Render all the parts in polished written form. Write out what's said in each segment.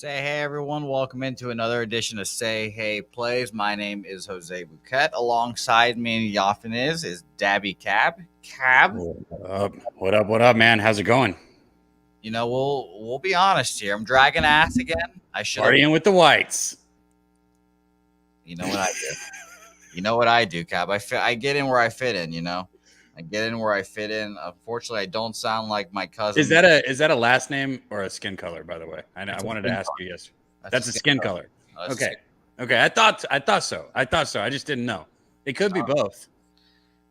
Say hey everyone, welcome into another edition of Say Hey Plays. My name is Jose Bouquett. Alongside me and often is Dabby Cab. Cab, What up? What up? What up, man? How's it going? we'll be honest here. I'm dragging ass again. I should have. Partying with the whites. You know what I do. You know what I do, Cab. I get in where I fit in. I get in where I fit in. Unfortunately, I don't sound like my cousin. Is that a last name or a skin color? By the way, I wanted to ask you yesterday. That's a skin color. Okay. Okay. I thought so. I just didn't know. It could be both.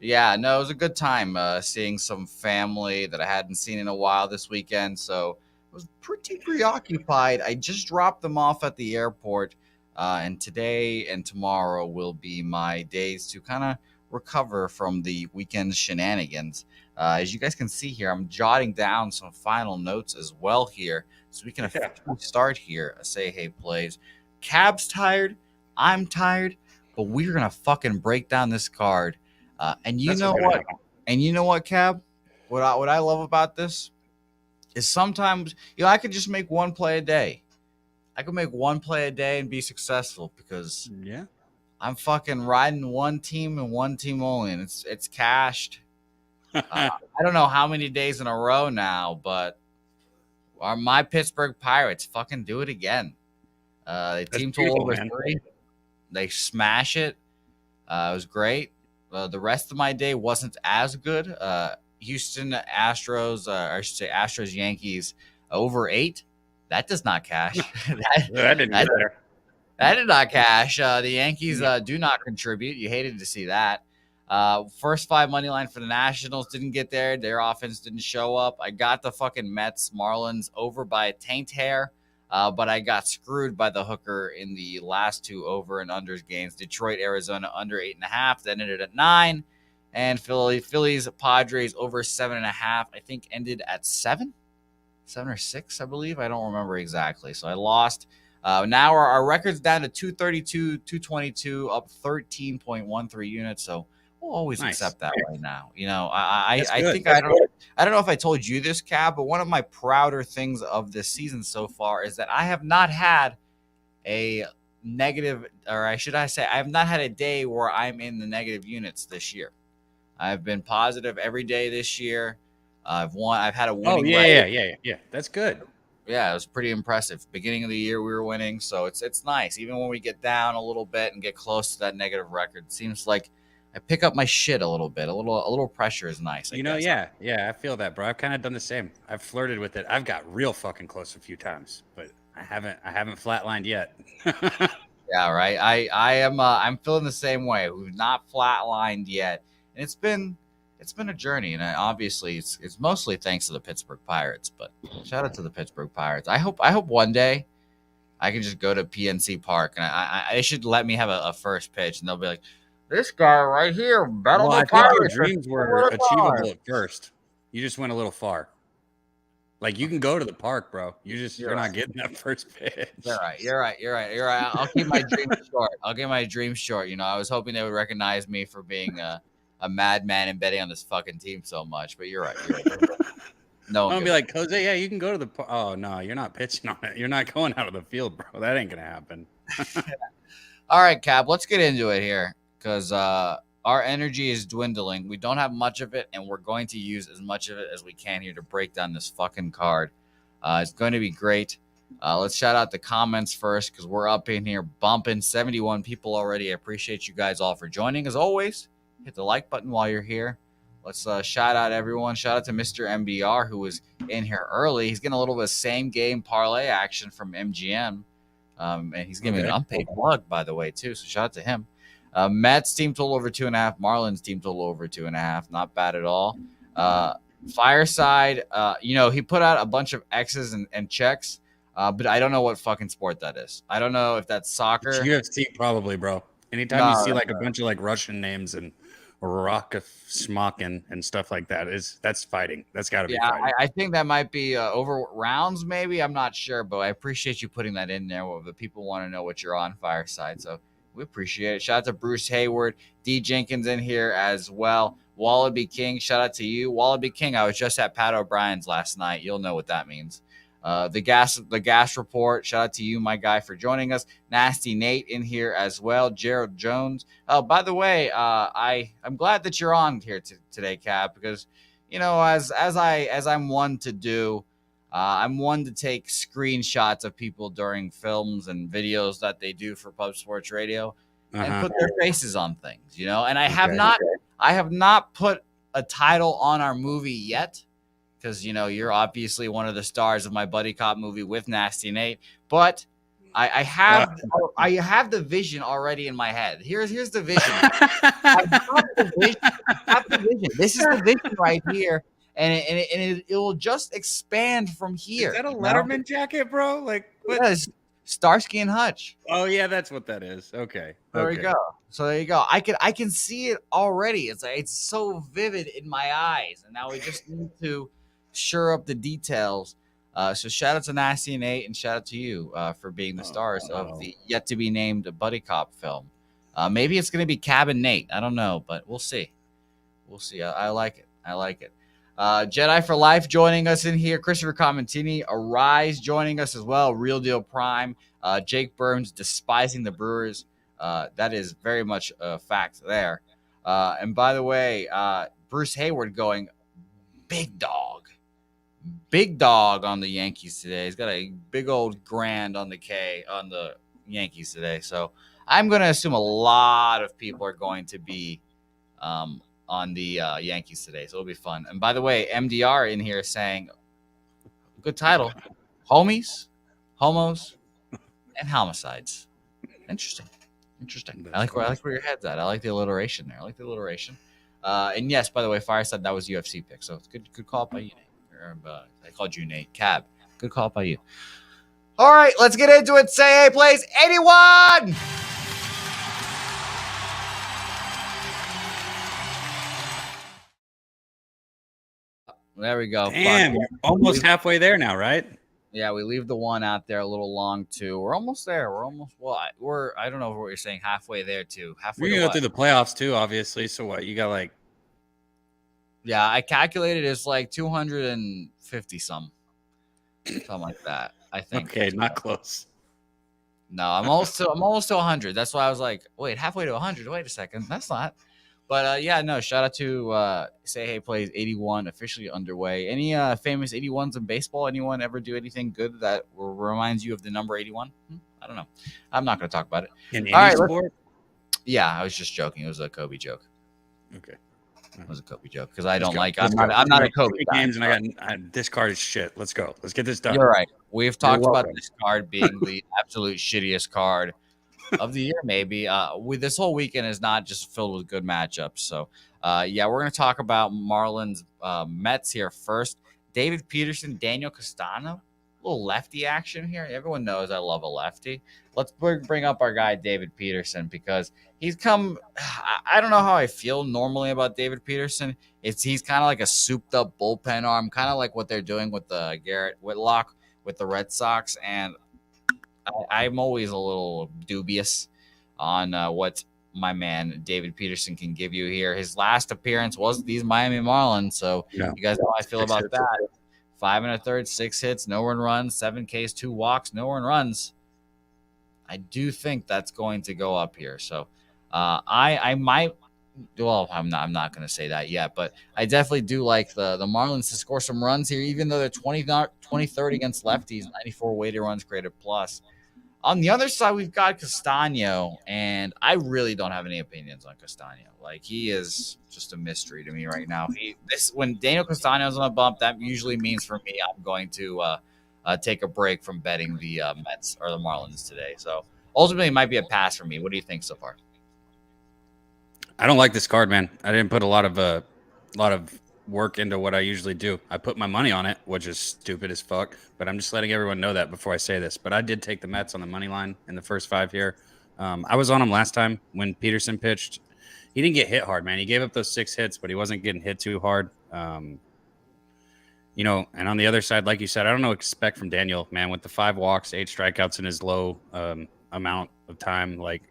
Yeah, no, it was a good time seeing some family that I hadn't seen in a while this weekend. So I was pretty preoccupied. I just dropped them off at the airport, and today and tomorrow will be my days to kind of recover from the weekend shenanigans. As you guys can see here, I'm jotting down some final notes as well here, so we can officially start here. Say Hey Plays. Cab's tired. I'm tired, but we're gonna fucking break down this card. And you know what? And you know what, Cab? What I love about this is sometimes I could just make one play a day. I could make one play a day and be successful because I'm fucking riding one team and one team only, and it's cashed. I don't know how many days in a row now, but my Pittsburgh Pirates fucking do it again. They team total over 3. They smash it. It was great. The rest of my day wasn't as good. Houston Astros, or I should say Astros Yankees over 8. That does not cash. that did not cash. The Yankees do not contribute. You hated to see that. First 5 money line for the Nationals didn't get there. Their offense didn't show up. I got the fucking Mets Marlins over by a taint hair. But I got screwed by the hooker in the last 2 over and unders games. Detroit, Arizona under 8.5. That ended at 9. And Phillies, Padres over 7.5. I think ended at 7 or 6, I believe. I don't remember exactly. So I lost. Now our record's down to 232, 222, up 13.13 units. So we'll always accept that right now. I think I don't know if I told you this, Cab, but one of my prouder things of this season so far is that I have not had a negative, or I say I have not had a day where I'm in the negative units this year. I've been positive every day this year. I've had a winning. Yeah. That's good. Yeah, it was pretty impressive. Beginning of the year, we were winning, so it's nice. Even when we get down a little bit and get close to that negative record, it seems like I pick up my shit a little bit. A little pressure is nice. I guess. Yeah, I feel that, bro. I've kind of done the same. I've flirted with it. I've got real fucking close a few times, but I haven't flatlined yet. Yeah, right. I'm feeling the same way. We've not flatlined yet, and it's been a journey, and obviously it's mostly thanks to the Pittsburgh Pirates. But shout out to the Pittsburgh Pirates. I hope one day I can just go to PNC Park, and they should let me have a first pitch, and they'll be like, "This guy right here, battle the Pirates." I think your dreams were achievable at first. You just went a little far. Like, you can go to the park, bro. You're not getting that first pitch. You're right. I'll keep my dreams short. I was hoping they would recognize me for being a madman and betting on this fucking team so much, but you're right. No, I'm gonna be like, Jose, yeah, you can go to the park. Oh no, you're not pitching on it. You're not going out of the field, bro. That ain't gonna happen. All right, Cap, let's get into it here, because our energy is dwindling. We don't have much of it, and we're going to use as much of it as we can here to break down this fucking card. It's going to be great. Let's shout out the comments first, because we're up in here bumping 71 people already. I appreciate you guys all for joining. As always, hit the like button while you're here. Let's shout out everyone. Shout out to Mr. MBR, who was in here early. He's getting a little bit of same game parlay action from MGM. And he's giving an unpaid plug, by the way, too. So shout out to him. Mets team total over 2.5. Marlins team total over 2.5. Not bad at all. Fireside, he put out a bunch of X's and checks, but I don't know what fucking sport that is. I don't know if that's soccer. It's UFC, probably, bro. Anytime you see like a bunch of like Russian names and Rock-a-Smokin and stuff like that, that's fighting. That's got to be fighting. I think that might be over rounds, maybe. I'm not sure, but I appreciate you putting that in there. The people want to know what you're on, Fireside, so we appreciate it. Shout out to Bruce Hayward, D. Jenkins in here as well. Wallaby King, shout out to you. Wallaby King, I was just at Pat O'Brien's last night. You'll know what that means. The gas report. Shout out to you, my guy, for joining us. Nasty Nate in here as well. Gerald Jones. Oh, by the way, I'm glad that you're on here today, Cap, because as I'm one to do. I'm one to take screenshots of people during films and videos that they do for Pub Sports Radio and put their faces on things, And I have not put a title on our movie yet because you're obviously one of the stars of my buddy cop movie with Nasty Nate, but I have the vision already in my head. Here's the vision. I have the vision. This is the vision right here. And it will just expand from here. Is that a Letterman jacket, bro? Like what? Yes, Starsky and Hutch. Oh yeah, that's what that is. Okay. There you go. So there you go. I can see it already. It's so vivid in my eyes, and now we just need to sure up the details. So shout out to Nasty and Nate, and shout out to you for being the stars of the yet to be named buddy cop film. Maybe it's going to be Cabin Nate. I don't know, but we'll see. We'll see. I like it. I like it. Jedi for Life joining us in here. Christopher Comentini, Arise joining us as well. Real Deal Prime. Jake Burns despising the Brewers. That is very much a fact there. And by the way, Bruce Hayward going big dog on the Yankees today. He's got a big old grand on the K on the Yankees today. So I'm going to assume a lot of people are going to be on the Yankees today. So it'll be fun. And by the way, MDR in here saying, good title, Homies, Homos, and Homicides. Interesting. I like where your head's at. I like the alliteration there. And yes, by the way, Fire said that was UFC pick. So it's good call by you, Nate. I called you Nate. Cab. Good call by you. All right, let's get into it. Say hey, plays 81. There we go. Damn, you're almost halfway there now, right? Yeah, we leave the one out there a little long too. We're almost there. I don't know what you're saying. Halfway there too. We're gonna go through the playoffs too, obviously. So what? You got like? Yeah, I calculated it's like 250 something like that. I think. Okay, not close. No, I'm almost to 100. That's why I was like, wait, halfway to 100. Wait a second, that's not. But yeah, no, shout out to Say Hey Plays 81 officially underway. Any famous 81s in baseball? Anyone ever do anything good that reminds you of the number 81? I don't know. I'm not going to talk about it. In any sport? Yeah, I was just joking. It was a Kobe joke. Okay. It was a Kobe joke because I don't like. I'm not a Kobe guy. Games and this card is shit. Let's go. Let's get this done. You're right. We've talked about this card being the absolute shittiest card of the year, maybe. This whole weekend is not just filled with good matchups. So, yeah, we're going to talk about Marlins Mets here first. David Peterson, Daniel Castano, a little lefty action here. Everyone knows I love a lefty. Let's bring up our guy David Peterson because he's come. I don't know how I feel normally about David Peterson. He's kind of like a souped up bullpen arm, kind of like what they're doing with Garrett Whitlock with the Red Sox, and I'm always a little dubious on what my man David Peterson can give you here. His last appearance was these Miami Marlins, so you guys know how I feel about that. 5 1/3, 6 hits, no earned runs, 7 Ks, 2 walks, no earned runs. I do think that's going to go up here. So I might. Well, I'm not going to say that yet, but I definitely do like the Marlins to score some runs here, even though they're 20-30 against lefties, 94 weighted runs created plus. On the other side, we've got Castano, and I really don't have any opinions on Castano. Like, he is just a mystery to me right now. When Daniel Castano's on a bump, that usually means for me I'm going to take a break from betting the Mets or the Marlins today. So ultimately, it might be a pass for me. What do you think so far? I don't like this card, man. I didn't put a lot of work into what I usually do. I put my money on it, which is stupid as fuck, but I'm just letting everyone know that before I say this. But I did take the Mets on the money line in the first 5 here. I was on him last time when Peterson pitched. He didn't get hit hard, man. He gave up those 6 hits, but he wasn't getting hit too hard. And on the other side, like you said, I don't know what to expect from Daniel, man, with the 5 walks, 8 strikeouts in his low amount of time. Like,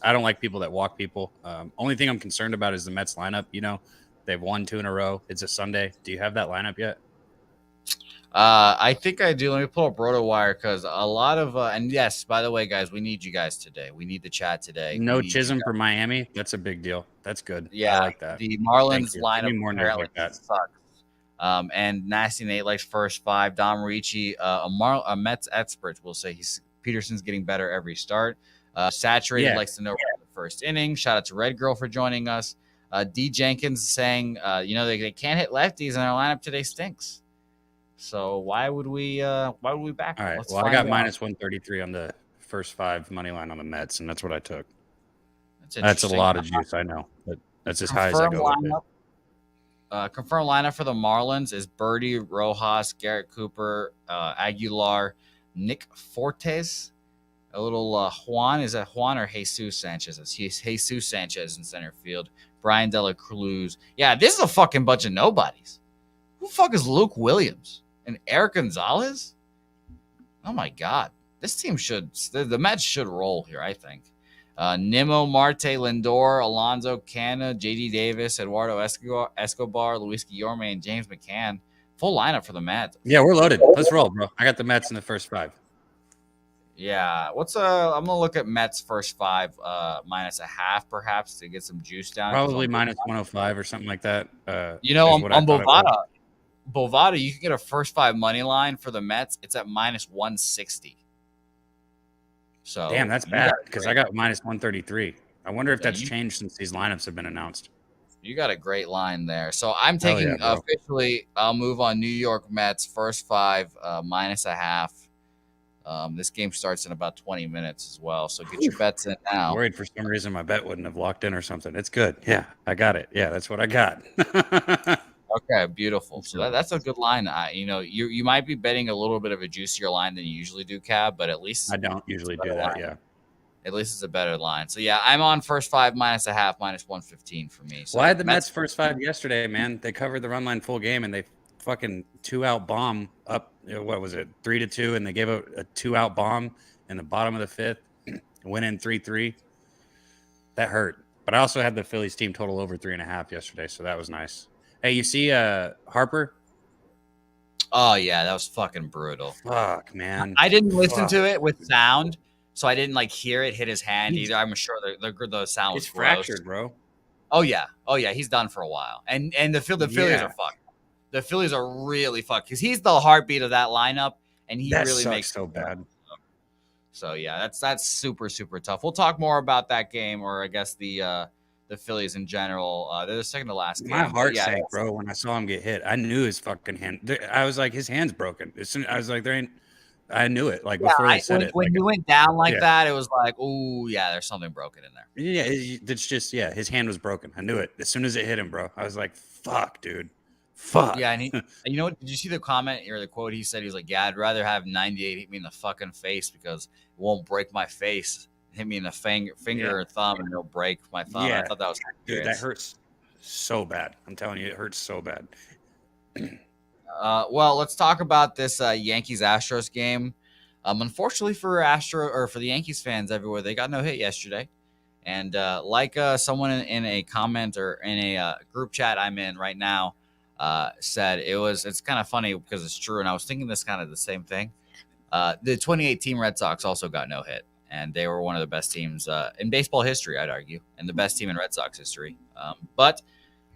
I don't like people that walk people. Only thing I'm concerned about is the Mets lineup. They've won 2 in a row. It's a Sunday. Do you have that lineup yet? I think I do. Let me pull up RotoWire because a lot of and yes, by the way, guys, we need you guys today. We need the chat today. We No need you Chisholm for guys. Miami. That's a big deal. That's good. I Yeah, like that. the Thank Marlins you. Give lineup me more news apparently like that. sucks. And Nasty Nate likes first five. Dom Ricci, a Mets expert, will say Peterson's getting better every start. Saturated Yeah. likes to know the first inning. Shout out to Red Girl for joining us. D Jenkins saying, they can't hit lefties, and our lineup today stinks. So why would we back All them? right. Let's Well, I find got out. minus 133 on the first 5 money line on the Mets, and that's what I took. That's That's a interesting. lot of juice, I know, but that's as high as I Confirmed go with it. lineup. Confirmed lineup for the Marlins is Birdie, Rojas, Garrett Cooper, Aguilar, Nick Fortes, a little Juan. Is that Juan or Jesus Sanchez? It's Jesus Sanchez in center field. Brian De La Cruz. Yeah, this is a fucking bunch of nobodies. Who the fuck is Luke Williams and Eric Gonzalez? Oh my god, this team the Mets should roll here. I think. Nimmo, Marte, Lindor, Alonso, Canna, J.D. Davis, Eduardo Escobar, Luis Guillorme, and James McCann. Full lineup for the Mets. Yeah, we're loaded. Let's roll, bro. I got the Mets in the first 5. Yeah. I'm gonna look at Mets first 5 minus a half perhaps to get some juice down. Probably minus 105 or something like that. On Bovada, you can get a first 5 money line for the Mets. It's at minus 160. So damn, that's bad because I got minus 133. I wonder if that's changed since these lineups have been announced. You got a great line there. So I'm taking officially, I'll move on New York Mets first 5 minus a half. This game starts in about 20 minutes as well. So get your bets in now. I'm worried for some reason my bet wouldn't have locked in or something. It's good. Yeah, I got it. Yeah, that's what I got. Okay, beautiful. So that's a good line. You might be betting a little bit of a juicier line than you usually do, Cab, but at least I don't usually do that. Yeah. At least it's a better line. So yeah, I'm on first 5 minus a half, minus 115 for me. So well, I had the Mets first 5 yesterday, man. They covered the run line full game and they fucking 2-out bomb up. What was it? 3-2, and they gave a 2-out bomb in the bottom of the 5th. Went in 3-3. That hurt. But I also had the Phillies team total over 3.5 yesterday, so that was nice. Hey, you see Harper? Oh yeah, that was fucking brutal. Fuck, man. I didn't listen to it with sound, so I didn't hear it hit his hand either. I'm sure the sound was fractured, bro. Oh yeah, he's done for a while. And the Phillies are fucked. The Phillies are really fucked because he's the heartbeat of that lineup, and he really makes so bad. So yeah, that's super super tough. We'll talk more about that game, or I guess the Phillies in general. They're the second to last game. My heart sank, bro, when I saw him get hit. I knew his fucking hand. I was like, his hand's broken. I was like, I knew it. Like before they said it. When you went down like that, it was like, oh yeah, there's something broken in there. Yeah, it's just his hand was broken. I knew it as soon as it hit him, bro. I was like, fuck, dude. Fuck. Yeah, and you know what? Did you see the comment or the quote he said? He was like, "Yeah, I'd rather have 98 hit me in the fucking face because it won't break my face. Hit me in the finger or thumb, and it'll break my thumb." Yeah. I thought that was dude. That hurts so bad. I'm telling you, it hurts so bad. Well, let's talk about this Yankees Astros game. Unfortunately for the Yankees fans everywhere, they got no hit yesterday. And like someone in a comment or in a group chat I'm in right now said, it's kind of funny because it's true. And I was thinking this kind of the same thing. The 2018 Red Sox also got no hit, and they were one of the best teams in baseball history, I'd argue, and the best team in Red Sox history. But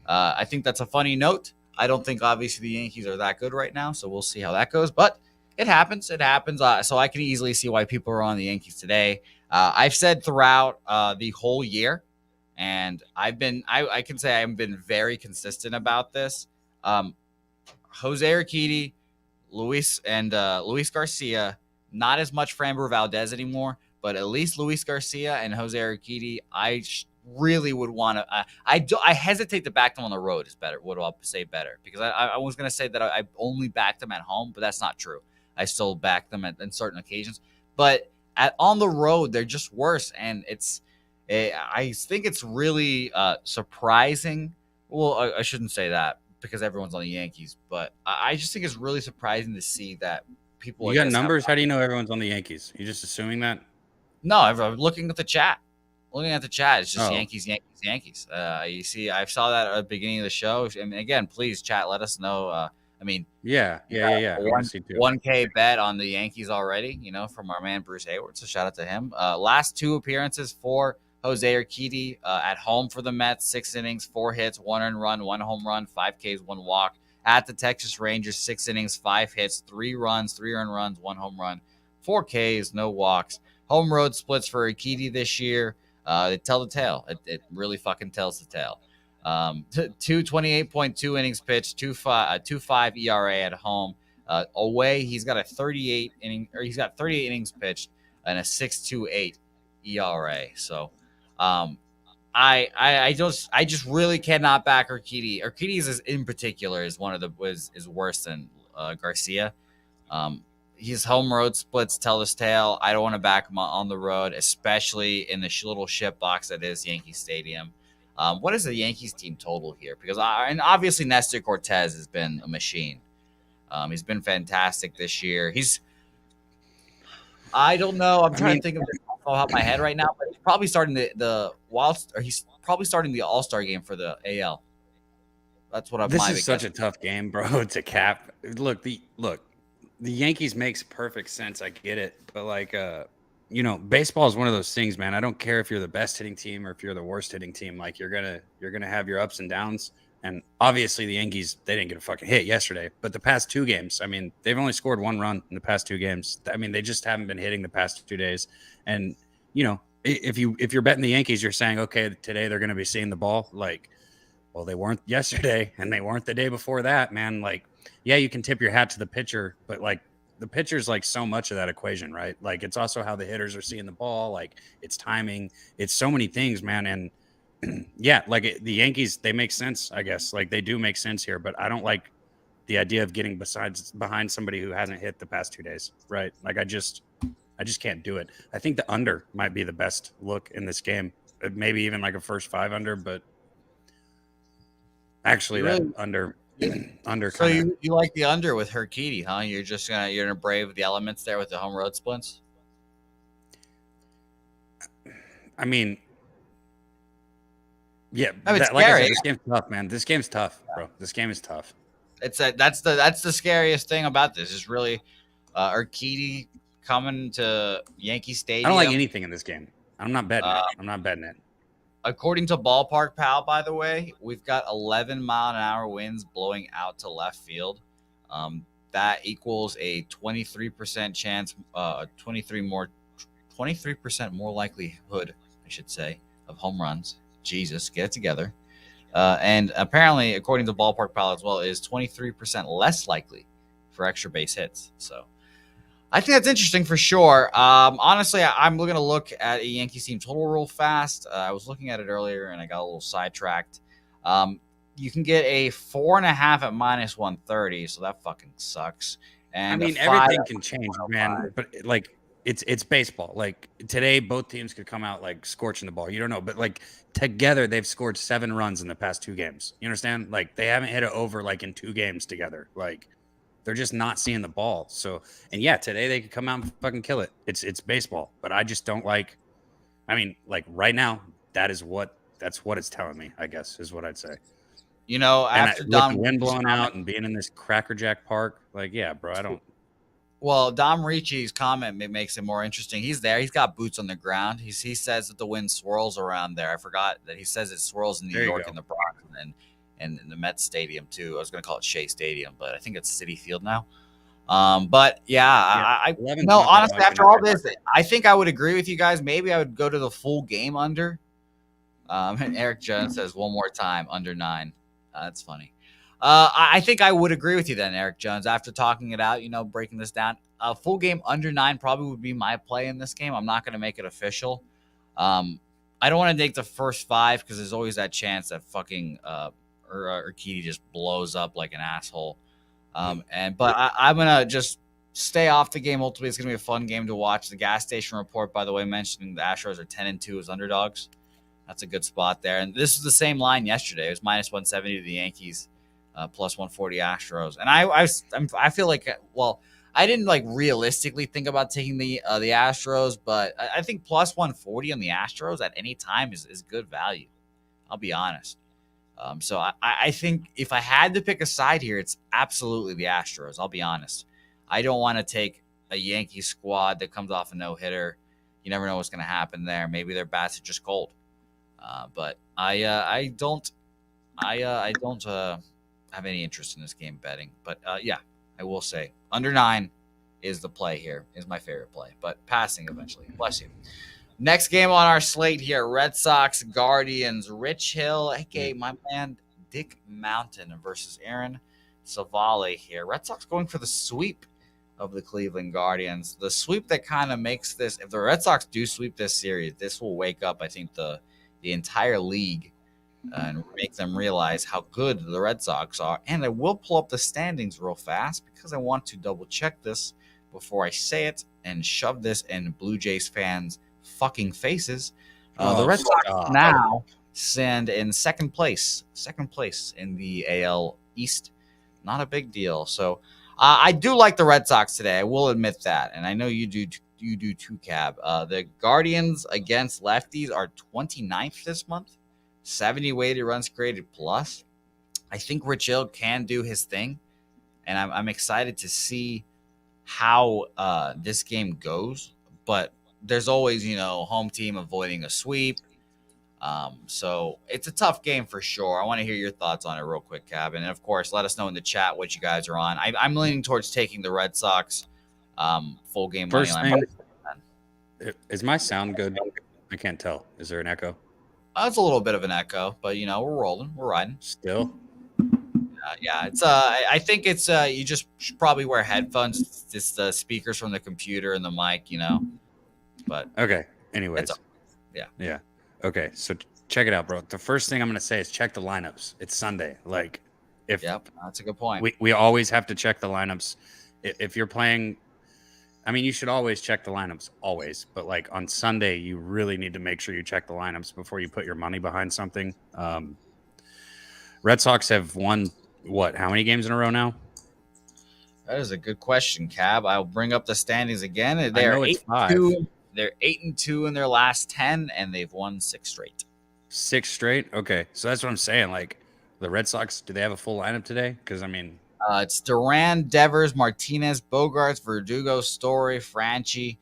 I think that's a funny note. I don't think obviously the Yankees are that good right now, so we'll see how that goes. But it happens. It happens. So I can easily see why people are on the Yankees today. I've said throughout the whole year, and I can say I've been very consistent about this. Jose Urquidy, Luis Garcia, not as much Framber Valdez anymore, but at least Luis Garcia and Jose Urquidy, I really would want to. I hesitate to back them on the road is better. What do I say better? Because I was going to say that I only back them at home, but that's not true. I still back them on certain occasions, but on the road they're just worse, and I think it's really surprising. Well, I shouldn't say that because everyone's on the Yankees, but I just think it's really surprising to see that people. You got numbers? How do you know everyone's on the Yankees? You just assuming that? No, I'm looking at the chat. It's just Yankees. You see, I saw that at the beginning of the show. And again, please, chat, let us know I mean, Yeah, you yeah, got yeah, a yeah. I want to see too. 1K bet on the Yankees already, from our man Bruce Hayward. So shout out to him. Last two appearances for Jose Urquidy at home for the Mets, 6 innings, 4 hits, 1 earned run, 1 home run, 5 Ks, 1 walk. At the Texas Rangers, 6 innings, 5 hits, 3 runs, 3 earned runs, 1 home run, 4 Ks, no walks. Home road splits for Urquidy this year. They tell the tale. It really fucking tells the tale. 228.2 innings pitched, 2.5 ERA at home. Away, he's got 38 innings pitched and a 6.28 ERA. So, I just really cannot back Urquidy. Urquidy's in particular is one of the is worse than Garcia. Um, his home road splits tell his tale. I don't want to back him on the road, especially in the little shit box that is Yankee Stadium. What is the Yankees team total here? Because and obviously Nestor Cortez has been a machine. He's been fantastic this year. I don't know. I'm trying to think of this off the top of my head right now, but he's probably starting he's probably starting the All-Star game for the AL. That's what This my is such guess. a tough game, bro, to cap. Look, the Yankees makes perfect sense. I get it, but baseball is one of those things, man. I don't care if you're the best hitting team or if you're the worst hitting team. Like you're gonna have your ups and downs. And obviously, the Yankees, they didn't get a fucking hit yesterday. But the past 2 games, I mean, they've only scored 1 run in the past 2 games. I mean, they just haven't been hitting the past 2 days. And if you're betting the Yankees, you're saying, okay, today they're going to be seeing the ball. Like, well, they weren't yesterday, and they weren't the day before that, man. Like, yeah, you can tip your hat to the pitcher, but like the pitcher's like so much of that equation, right? Like, it's also how the hitters are seeing the ball. Like, it's timing. It's so many things, man. And yeah, the Yankees, they make sense, I guess. Like they do make sense here, but I don't like the idea of getting behind somebody who hasn't hit the past 2 days, right? Like I just can't do it. I think the under might be the best look in this game, maybe even like a first 5 under, but actually that under under So kind of. you like the under with Urquidy, huh? You're gonna brave the elements there with the home road splits. I mean, yeah, It's like I scary. said, this game's tough, man. This game's tough, bro. This game is tough. That's the scariest thing about this is really Urquidy coming to Yankee I don't like Stadium. anything in this game. I'm not betting it. I'm not betting it. According to Ballpark Pal, by the way, we've got 11-mile-an-hour winds blowing out to left field. That equals a 23% chance, 23% more likelihood, I should say, of home runs. Jesus, get it together. And apparently, according to Ballpark Pal as well, is 23% less likely for extra base hits. So I think that's interesting for sure. Honestly, I'm going to look at a Yankees team total real fast. I was looking at it earlier and I got a little sidetracked. You can get a 4.5 at -130, so that fucking sucks. And I mean, everything can change, man. But like, it's baseball. Like today, both teams could come out like scorching the ball. You don't know, but like together, they've scored 7 runs in the past 2 games. You understand? Like they haven't hit it over like in 2 games together. Like they're just not seeing the ball. So, and yeah, today they could come out and fucking kill it. It's baseball, but I just don't like. I mean, like right now, that's what it's telling me. I guess is what I'd say. After With Dom the wind blowing comment, out and being in this crackerjack park, like yeah, bro, I don't. well, Dom Ricci's comment makes it more interesting. He's there. He's got boots on the ground. He says that the wind swirls around there. I forgot that he says it swirls in New York and the Bronx and in the Mets Stadium too. I was going to call it Shea Stadium, but I think it's Citi Field now. But yeah, no, honestly, after all this, I think I would agree with you guys. Maybe I would go to the full game under. And Eric Jones says one more time under 9. That's funny. I think I would agree with you then, Eric Jones. After talking it out, breaking this down, a full game under 9 probably would be my play in this game. I'm not going to make it official. I don't want to take the first 5 because there's always that chance that fucking Urquidy just blows up like an asshole. I'm gonna just stay off the game. Ultimately, it's gonna be a fun game to watch. The gas station report, by the way, mentioning the Astros are 10-2 as underdogs. That's a good spot there. And this is the same line yesterday. It was -170 to the Yankees, plus 140 Astros. And I feel like, well, I didn't like realistically think about taking the Astros, but I think plus 140 on the Astros at any time is good value. I'll be honest. So I think if I had to pick a side here, it's absolutely the Astros. I'll be honest. I don't want to take a Yankee squad that comes off a no-hitter. You never know what's going to happen there. Maybe their bats are just cold. But I don't have any interest in this game betting. But yeah, I will say under 9 is the play here. Is my favorite play. But passing eventually. Bless you. Next game on our slate here: Red Sox Guardians. Rich Hill, aka my man Dick Mountain, versus Aaron Savali here. Red Sox going for the sweep of the Cleveland Guardians. The sweep that kind of makes this. If the Red Sox do sweep this series, this will wake up, I think, the entire league and make them realize how good the Red Sox are. And I will pull up the standings real fast because I want to double check this before I say it and shove this in Blue Jays fans' fucking faces. The Red Sox now stand in second place in the AL East. Not a big deal. So I do like the Red Sox today. I will admit that, and I know you do. You do too, Cab. The Guardians against lefties are 29th this month. 70 weighted runs created plus. I think Rich Hill can do his thing, and I'm excited to see how this game goes. But there's always, home team avoiding a sweep. So it's a tough game for sure. I want to hear your thoughts on it real quick, Cab. And of course, let us know in the chat what you guys are on. I'm leaning towards taking the Red Sox full game money line. Is my sound good? I can't tell. Is there an echo? It's a little bit of an echo, but we're rolling, we're riding. Still? Yeah, it's I think it's you just should probably wear headphones. It's the speakers from the computer and the mic, But okay. Anyways, yeah. Okay, so check it out, bro. The first thing I'm gonna say is check the lineups. It's Sunday. Like, that's a good point. We always have to check the lineups. If you're playing, I mean, you should always check the lineups, always. But like on Sunday, you really need to make sure you check the lineups before you put your money behind something. Red Sox have won how many games in a row now? That is a good question, Cab. I'll bring up the standings again. They're 8-2. They're 8-2 in their last 10, and they've won 6 straight. 6 straight? Okay, so that's what I'm saying. Like the Red Sox, do they have a full lineup today? Because I mean. It's Duran, Devers, Martinez, Bogarts, Verdugo, Story, Franchi,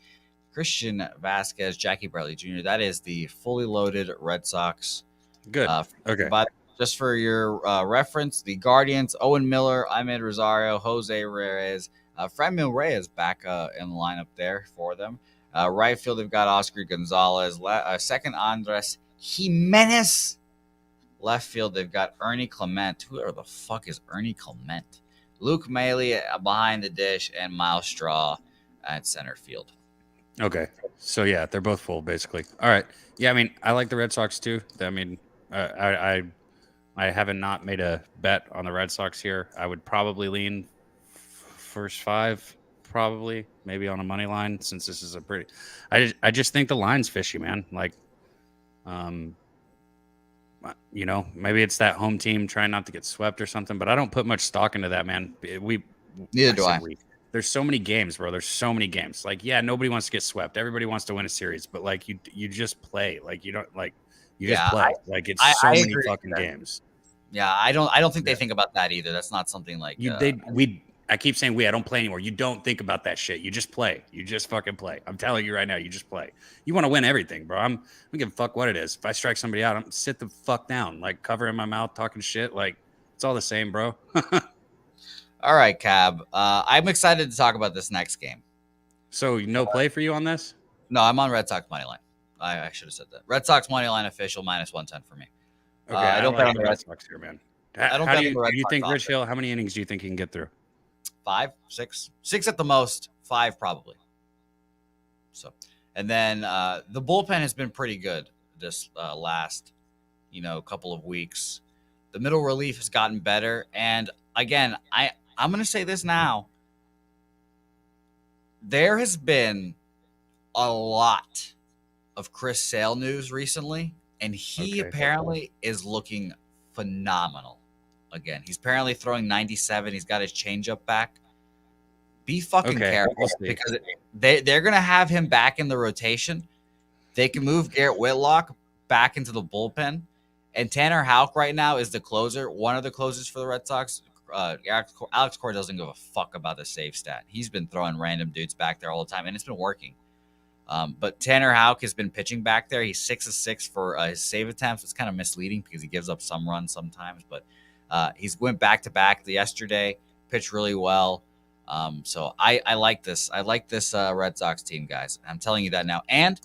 Christian Vasquez, Jackie Bradley Jr. That is the fully loaded Red Sox. Good. Okay. But just for your reference, the Guardians, Owen Miller, Ahmed Rosario, Jose Reyes, Franmil Reyes back in the lineup there for them. Right field, they've got Oscar Gonzalez. Second, Andres Jimenez. Left field, they've got Ernie Clement. Who the fuck is Ernie Clement? Luke Maley behind the dish, and Miles Straw at center field. Okay. So, yeah, they're both full, basically. All right. Yeah, I mean, I like the Red Sox, too. I mean, I haven't not made a bet on the Red Sox here. I would probably lean first 5, probably, maybe on a money line, since this is a pretty – I just think the line's fishy, man. Like, maybe it's that home team trying not to get swept or something, but I don't put much stock into that, man. Neither do I. There's so many games, bro. There's so many games. Like, yeah, nobody wants to get swept. Everybody wants to win a series, but like you just play. Like you don't like you just play. It's so many fucking games. Yeah, I don't think they think about that either. That's not something like I keep saying I don't play anymore. You don't think about that shit. You just play. You just fucking play. I'm telling you right now, you just play. You want to win everything, bro. I don't give a fuck what it is. If I strike somebody out, I'm sit the fuck down. Like covering my mouth, talking shit. Like it's all the same, bro. All right, Cab. I'm excited to talk about this next game. So no play for you on this? No, I'm on Red Sox money line. I should have said that. Red Sox money line official -110 for me. Okay, I don't bet on the Red Sox here, man. Do you think Rich Hill? How many innings do you think he can get through? 5, 6 at the most. 5 probably. So, and then the bullpen has been pretty good this last, couple of weeks. The middle relief has gotten better, and again, I'm going to say this now. There has been a lot of Chris Sale news recently, and he apparently is looking phenomenal. Again, he's apparently throwing 97. He's got his changeup back. Be fucking careful because they're going to have him back in the rotation. They can move Garrett Whitlock back into the bullpen, And Tanner Houck right now is the closer, one of the closers for the Red Sox. Alex Cora doesn't give a fuck about the save stat. He's been throwing random dudes back there all the time, and it's been working. But Tanner Houck has been pitching back there. He's 6 of 6 for his save attempts. It's kind of misleading because he gives up some runs sometimes, but he's went back to back yesterday, pitched really well. So I like this. I like this Red Sox team, guys. I'm telling you that now. And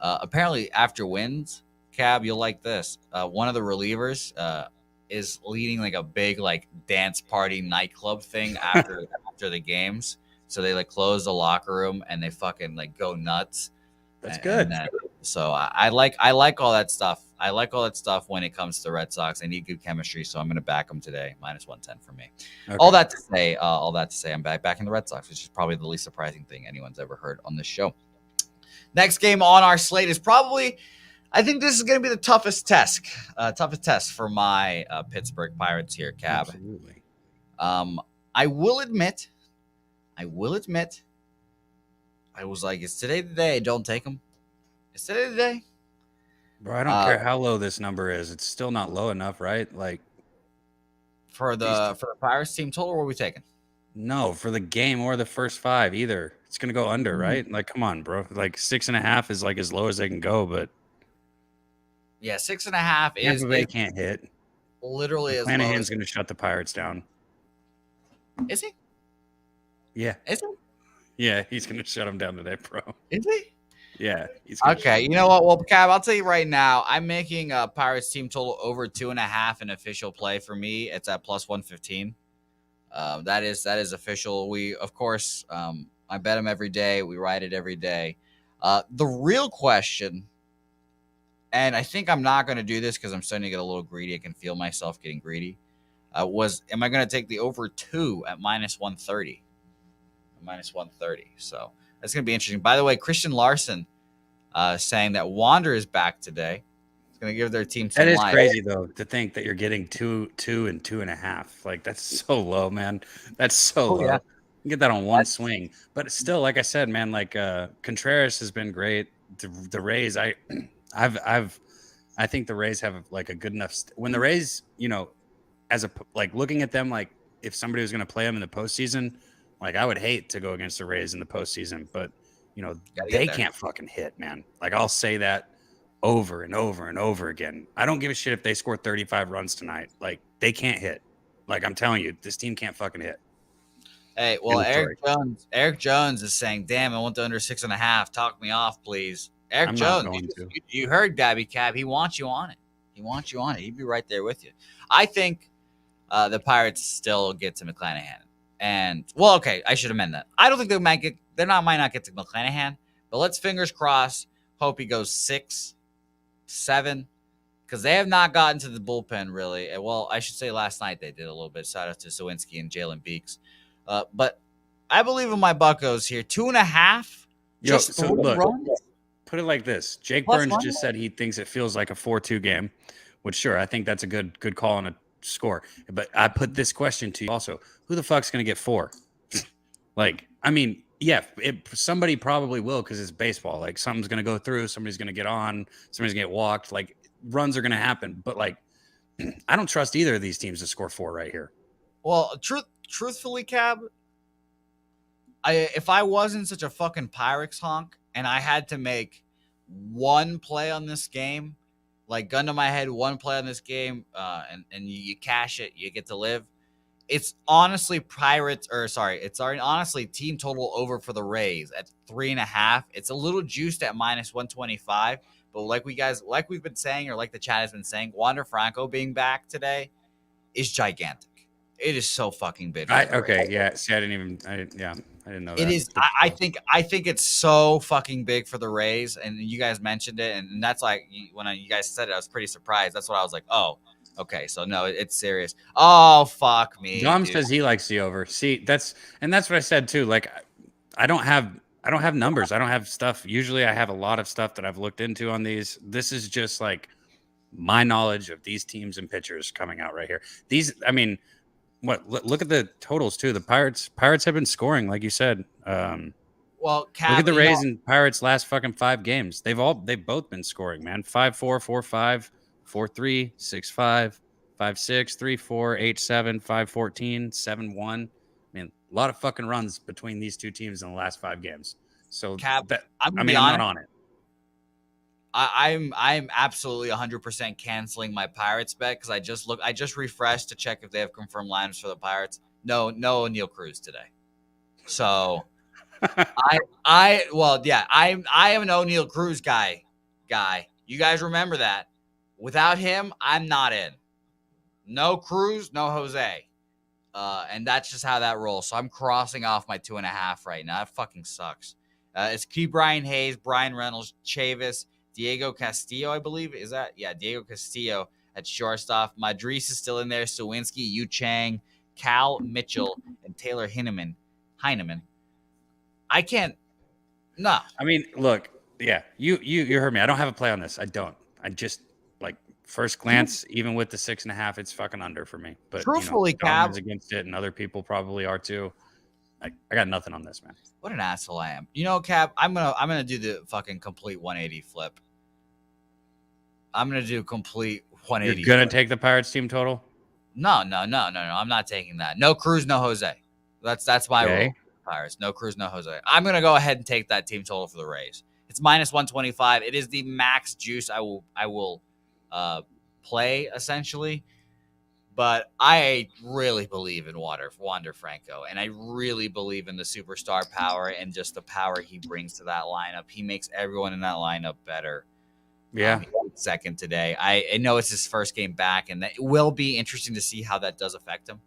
apparently after wins, Cab, you'll like this. One of the relievers is leading like a big like dance party nightclub thing after the games. So they like close the locker room and they fucking like go nuts. That's good. So I like all that stuff. I like all that stuff when it comes to the Red Sox. I need good chemistry, so I'm going to back them today. -110 for me. Okay. All that to say, I'm backing the Red Sox, which is probably the least surprising thing anyone's ever heard on this show. Next game on our slate is probably, I think this is going to be the toughest test for my Pittsburgh Pirates here, Cab. Absolutely. I will admit, I was like, it's today the day. Don't take them. It's today the day. Bro, I don't care how low this number is. It's still not low enough, right? Like for the Pirates team total, what are we taking? No, for the game or the first 5 either. It's gonna go under, right? Like, come on, bro. Like 6.5 is like as low as they can go, but yeah, 6.5 is they can't hit. Literally, as Flanagan's gonna shut the Pirates down. Is he? Yeah. Is he? Yeah, he's gonna shut them down today, bro. Is he? Yeah. Okay, you know what? Well, Cab, I'll tell you right now, I'm making a Pirates team total over 2.5 in official play for me. It's at +115. That is official. We, of course, I bet them every day. We ride it every day. The real question, and I think I'm not going to do this because I'm starting to get a little greedy. I can feel myself getting greedy. Was am I going to take the over 2 at -130? -130. So that's going to be interesting. By the way, Christian Larson saying that Wander is back today. It's going to give their team some life. That is crazy, though, to think that you're getting 2, 2, and 2.5. Like, that's so low, man. That's so low. Yeah. You get that on one swing. But still, like I said, man, like Contreras has been great. The Rays, I think the Rays have like a good enough when the Rays, you know, as a like looking at them, like if somebody was going to play them in the postseason, like I would hate to go against the Rays in the postseason, but you know they can't fucking hit, man. Like I'll say that over and over and over again. I don't give a shit if they score 35 runs tonight. Like they can't hit. Like I'm telling you, this team can't fucking hit. Hey, well, Eric Jones is saying, "Damn, I want the under 6.5. Talk me off, please." Eric Jones, you heard Gabby Cab. He wants you on it. He'd be right there with you. I think the Pirates still get to McClanahan. And well, okay, I should amend that. I don't think they might not get to McClanahan, but let's fingers crossed. Hope he goes 6, 7, because they have not gotten to the bullpen really. Well, I should say last night they did a little bit. Shout out to Sawinski and Jalen Beeks. But I believe in my Buccos here. 2.5. Just so look, runs. Put it like this: Jake Burns just said he thinks it feels like a 4-2 game. Which sure, I think that's a good call on a score. But I put this question to you also: who the fuck's gonna get 4? Like, I mean, yeah, somebody probably will because it's baseball. Like, something's gonna go through, somebody's gonna get on, somebody's gonna get walked. Like, runs are gonna happen. But like, I don't trust either of these teams to score 4 right here. Well, truthfully, Cab, if I wasn't such a fucking Pyrex honk and I had to make one play on this game, like gun to my head, one play on this game, and you cash it, you get to live. It's honestly honestly team total over for the Rays at 3.5. It's a little juiced at -125, but like we've been saying, or like the chat has been saying, Wander Franco being back today is gigantic. It is so fucking big. Okay, yeah. See, I didn't know that. It is. I think it's so fucking big for the Rays, and you guys mentioned it, and that's like when you guys said it, I was pretty surprised. That's what I was like, oh, okay, so no, it's serious. Oh, fuck me. Dom says he likes the over. See, that's what I said too. Like, I don't have numbers. I don't have stuff. Usually, I have a lot of stuff that I've looked into on these. This is just like my knowledge of these teams and pitchers coming out right here. I mean. Look at the totals too. The Pirates have been scoring, like you said. Well, look at the Rays and Pirates last fucking 5 games. They've both been scoring, man. 5-4, 4-5, 4-3, 6-5, 5-6, 3-4, 8-7, 5-14, 7-1. I mean, a lot of fucking runs between these two teams in the last 5 games. So Cap, that, I'm gonna I be mean, I'm not honest. on it. I'm absolutely 100% canceling my Pirates bet because I just refreshed to check if they have confirmed lineups for the Pirates. No O'Neal Cruz today. So I am an O'Neal Cruz guy. You guys remember that? Without him, I'm not in. No Cruz, no Jose. And that's just how that rolls. So I'm crossing off my 2.5 right now. That fucking sucks. It's Key Brian Hayes, Brian Reynolds, Chavis, Diego Castillo, I believe. Is that? Yeah, Diego Castillo at shortstop. Madris is still in there. Sawinski, Yu Chang, Cal Mitchell, and Taylor Heineman. I can't. No. I mean, look, yeah, you heard me. I don't have a play on this. I don't. I just like first glance, even with the 6.5, it's fucking under for me. But Truthfully, Dom Cab, is against it, and other people probably are too. I got nothing on this, man. what an asshole I am. You know, Cab, I'm gonna do the fucking complete 180 flip. I'm gonna do complete 180. You're gonna take the Pirates team total? No. I'm not taking that. No Cruz, no Jose. That's my Okay. rule. Pirates. No Cruz, no Jose. I'm gonna go ahead and take that team total for the Rays. It's minus 125. It is the max juice I will play essentially. But I really believe in Wander Franco, and I really believe in the superstar power and just the power he brings to that lineup. He makes everyone in that lineup better. Yeah. He went second today. I know it's his first game back, and it will be interesting to see how that does affect him.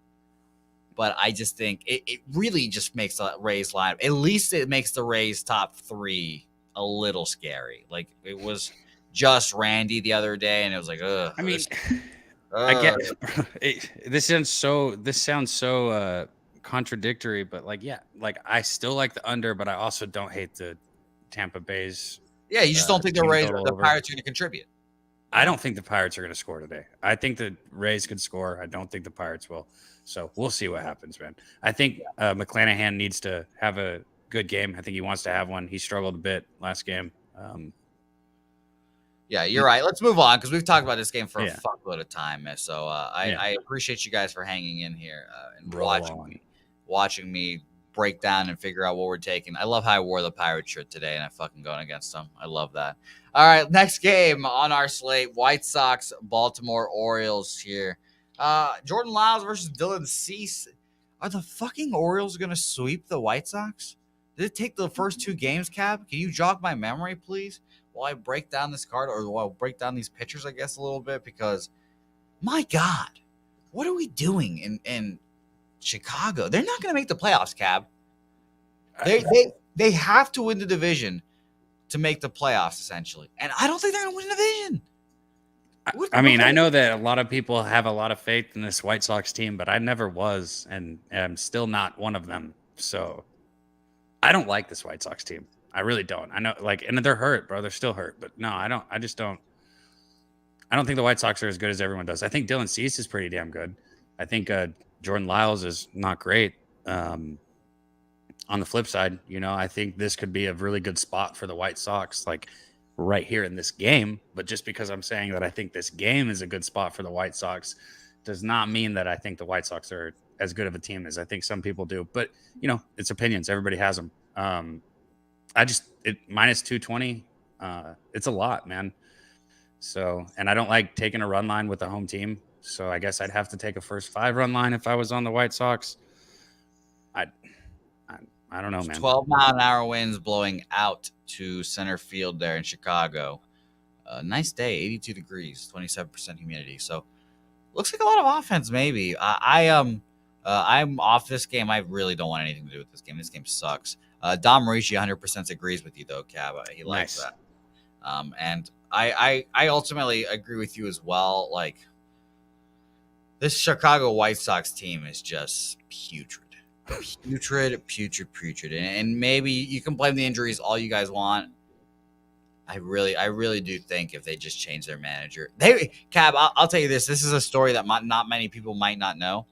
But I just think it really just makes the Rays lineup. At least it makes the Rays top 3 a little scary. Like it was just Randy the other day, and it was like, ugh. I mean, I get this sounds so contradictory, but like, yeah, like I still like the under, but I also don't hate the Tampa Bay's. Yeah, you just don't think the team Rays, total the over. Pirates are going to contribute. I don't think the Pirates are going to score today. I think the Rays could score. I don't think the Pirates will. So we'll see what happens, man. I think McClanahan needs to have a good game. I think he wants to have one. He struggled a bit last game. Yeah, you're right. Let's move on because we've talked about this game for Yeah. a fuckload of time. So I appreciate you guys for hanging in here and watching me break down and figure out what we're taking. I love how I wore the Pirate shirt today and I'm fucking going against them. I love that. All right, next game on our slate: White Sox, Baltimore Orioles here. Jordan Lyles versus Dylan Cease. Are the fucking Orioles gonna sweep the White Sox? Did it take the first 2 games, Cap? Can you jog my memory, please? While I break down this card, or while I break down these pitchers, I guess, a little bit, because my God, what are we doing in Chicago? They're not going to make the playoffs, Cab. They have to win the division to make the playoffs, essentially, and I don't think they're going to win the division. I mean, I know that a lot of people have a lot of faith in this White Sox team, but I never was, and I'm still not one of them. So I don't like this White Sox team. I really don't. I know, like, and they're hurt, bro. They're still hurt. But no, I don't. I just don't. I don't think the White Sox are as good as everyone does. I think Dylan Cease is pretty damn good. I think Jordan Lyles is not great. On the flip side, I think this could be a really good spot for the White Sox, like right here in this game. But just because I'm saying that I think this game is a good spot for the White Sox does not mean that I think the White Sox are as good of a team as I think some people do. But, it's opinions. Everybody has them. Minus 220. It's a lot, man. So, and I don't like taking a run line with a home team. So I guess I'd have to take a first 5 run line if I was on the White Sox. I don't know, man. 12-mile-an-hour winds blowing out to center field there in Chicago. Nice day, 82 degrees, 27% humidity. So looks like a lot of offense, maybe. I'm off this game. I really don't want anything to do with this game. This game sucks. Dom Marici 100% agrees with you, though, Cab. He likes that. And I ultimately agree with you as well. Like, this Chicago White Sox team is just putrid. Putrid. And maybe you can blame the injuries all you guys want. I really do think if they just change their manager. Cab, I'll tell you this. This is a story that not many people might not know.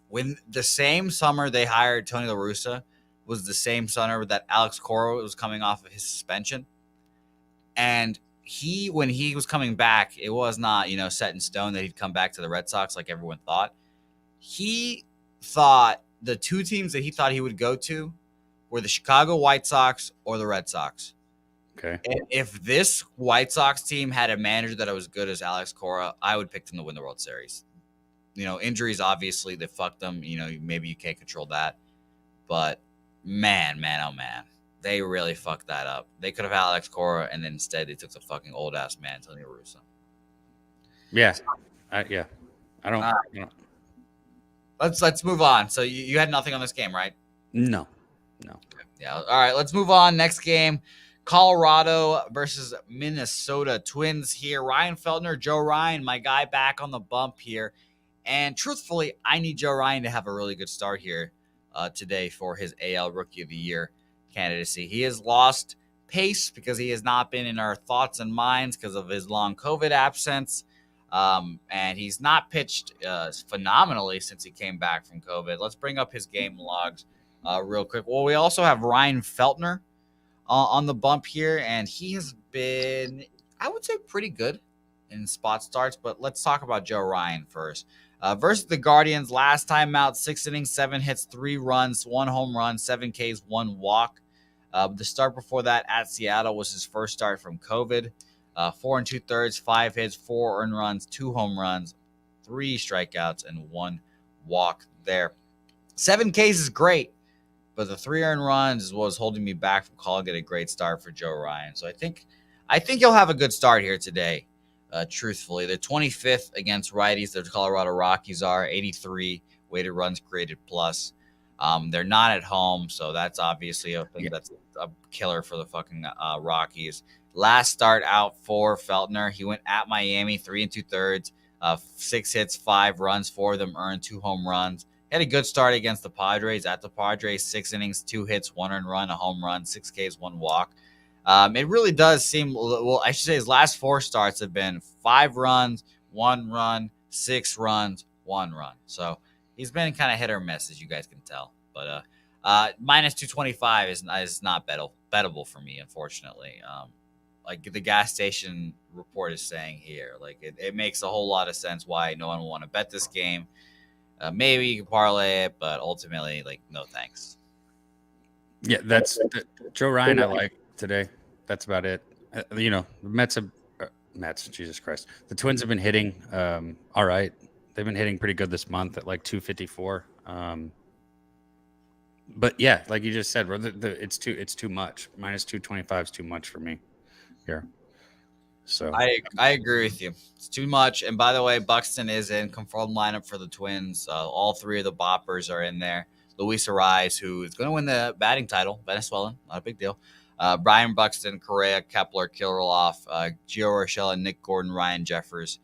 When the same summer they hired Tony La Russa was the same summer that Alex Cora was coming off of his suspension. And when he was coming back, it was not, set in stone that he'd come back to the Red Sox like everyone thought. He thought the two teams that he thought he would go to were the Chicago White Sox or the Red Sox. Okay. And if this White Sox team had a manager that was good as Alex Cora, I would pick them to win the World Series. Injuries, obviously, they fucked them. Maybe you can't control that. But man, oh man, they really fucked that up. They could have Alex Cora, and then instead they took the fucking old ass man, Tony Russo. Yeah, I don't. Let's move on. So you had nothing on this game, right? No. Yeah. All right, let's move on. Next game, Colorado versus Minnesota Twins here. Ryan Feltner, Joe Ryan, my guy, back on the bump here. And truthfully, I need Joe Ryan to have a really good start here today for his AL Rookie of the Year candidacy. He has lost pace because he has not been in our thoughts and minds because of his long COVID absence. And he's not pitched phenomenally since he came back from COVID. Let's bring up his game logs real quick. Well, we also have Ryan Feltner on the bump here, and he has been, I would say, pretty good in spot starts. But let's talk about Joe Ryan first. Versus the Guardians, last time out, 6 innings, 7 hits, 3 runs, 1 home run, 7 Ks, 1 walk. The start before that at Seattle was his first start from COVID. 4 2/3, 5 hits, 4 earned runs, 2 home runs, 3 strikeouts, and 1 walk there. 7 Ks is great, but the 3 earned runs is what was holding me back from calling it a great start for Joe Ryan. So I think he'll have a good start here today. Truthfully, they're 25th against righties. The Colorado Rockies are 83 weighted runs created plus. They're not at home, so that's obviously a thing that's a killer for the fucking Rockies. Last start out for Feltner, he went at Miami 3 2/3, 6 hits, 5 runs, 4 of them earned, 2 home runs. He had a good start against the Padres. At the Padres, 6 innings, 2 hits, 1 earned run, a home run, 6 Ks, 1 walk. It really does seem, well, I should say his last 4 starts have been 5 runs, 1 run, 6 runs, 1 run. So he's been kind of hit or miss, as you guys can tell. But minus 225 is not bettable for me, unfortunately. Like the gas station report is saying here, like it makes a whole lot of sense why no one will want to bet this game. Maybe you can parlay it, but ultimately, like, no thanks. Yeah, that's Joe Ryan. I like today. That's about it. The Mets, Jesus Christ. The Twins have been hitting all right. They've been hitting pretty good this month at like 254. But yeah, like you just said, it's too much. Minus 225 is too much for me here. So I agree with you. It's too much. And by the way, Buxton is in confirmed lineup for the Twins. All 3 of the boppers are in there. Luis Ariz, who is going to win the batting title, Venezuelan, not a big deal. Brian Buxton, Correa, Kepler, Kirilloff, Gio Urshela, Nick Gordon, Ryan Jeffers,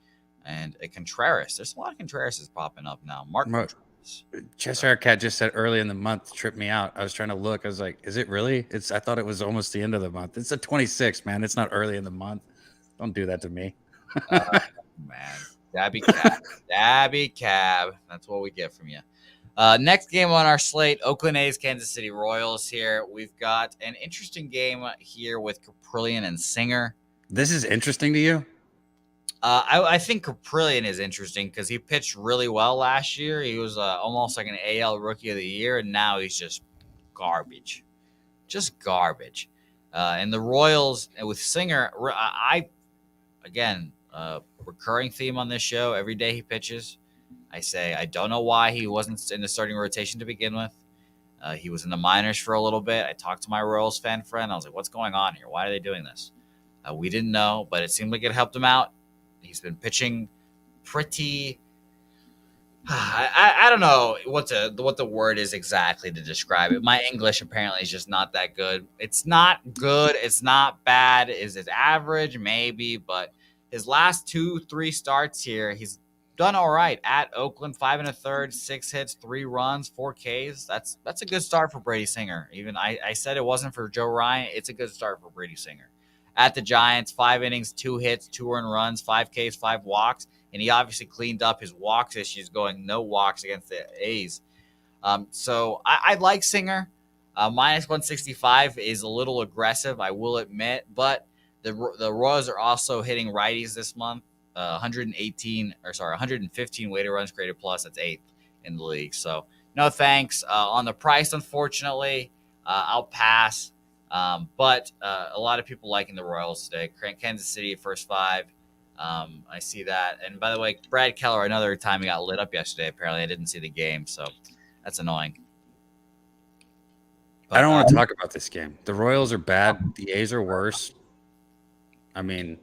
and a Contreras. There's a lot of Contrerases popping up now. Mark Cheshire Cat just said early in the month tripped me out. I was trying to look. I was like, is it really? I thought it was almost the end of the month. It's the 26th, man. It's not early in the month. Don't do that to me. Man, Dabby Cab. That's what we get from you. Next game on our slate, Oakland A's, Kansas City Royals here. We've got an interesting game here with Caprillion and Singer. This is interesting to you? I think Caprillion is interesting because he pitched really well last year. He was almost like an AL Rookie of the Year, and now he's just garbage. Just garbage. And the Royals, with Singer, recurring theme on this show, every day he pitches, I say, I don't know why he wasn't in the starting rotation to begin with. He was in the minors for a little bit. I talked to my Royals fan friend. I was like, what's going on here? Why are they doing this? We didn't know, but it seemed like it helped him out. He's been pitching pretty. I don't know what the word is exactly to describe it. My English apparently is just not that good. It's not good. It's not bad. Is it average? Maybe, but his last 2-3 starts here, he's done all right at Oakland. 5 1/3, 6 hits, 3 runs, 4 Ks. That's a good start for Brady Singer. Even I said it wasn't for Joe Ryan. It's a good start for Brady Singer. At the Giants, 5 innings, 2 hits, 2 earned runs, 5 Ks, 5 walks. And he obviously cleaned up his walks issues, going no walks against the A's. So I like Singer. Minus 165 is a little aggressive, I will admit. But The Royals are also hitting righties this month. 115 weighted runs created plus. That's 8th in the league. So no thanks. On the price, unfortunately, I'll pass. But a lot of people liking the Royals today. Kansas City first 5. I see that. And by the way, Brad Keller, another time he got lit up yesterday. Apparently, I didn't see the game, so that's annoying. But, I don't want to talk about this game. The Royals are bad. The A's are worse. I mean,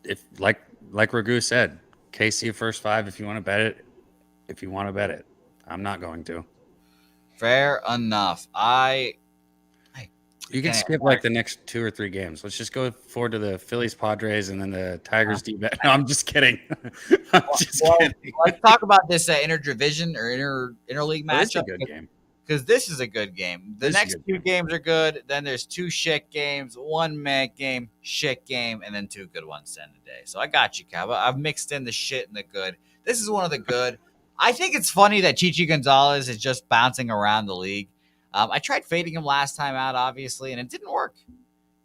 if like Ragu said, KC first 5 if you want to bet it. If you want to bet it, I'm not going to. Fair enough. You can skip like the next 2 or 3 games. Let's just go forward to the Phillies, Padres, and then the Tigers. No, I'm just kidding. Kidding. Let's talk about this interdivision or interleague matchup. It's a good game. Because this is a good game. The next 2 games are good. Then there's 2 shit games, 1 meh game, shit game, and then 2 good ones to end the day. So I got you, Cav. I've mixed in the shit and the good. This is one of the good. I think it's funny that Chichi Gonzalez is just bouncing around the league. I tried fading him last time out, obviously, and it didn't work.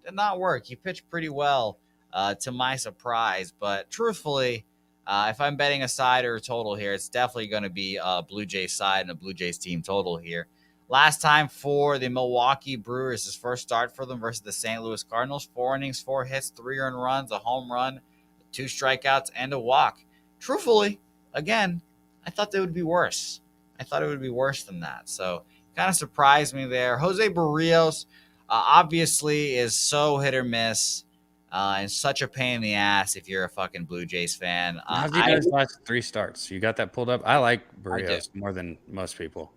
Did not work. He pitched pretty well, to my surprise. But truthfully, if I'm betting a side or a total here, it's definitely going to be a Blue Jays side and a Blue Jays team total here. Last time for the Milwaukee Brewers, his first start for them versus the St. Louis Cardinals. 4 innings, 4 hits, 3 earned runs, a home run, 2 strikeouts, and a walk. Truthfully, again, I thought they would be worse. I thought it would be worse than that. So kind of surprised me there. Jose Barrios obviously is so hit or miss and such a pain in the ass if you're a fucking Blue Jays fan. How's he done his last 3 starts? You got that pulled up? I like Barrios more than most people.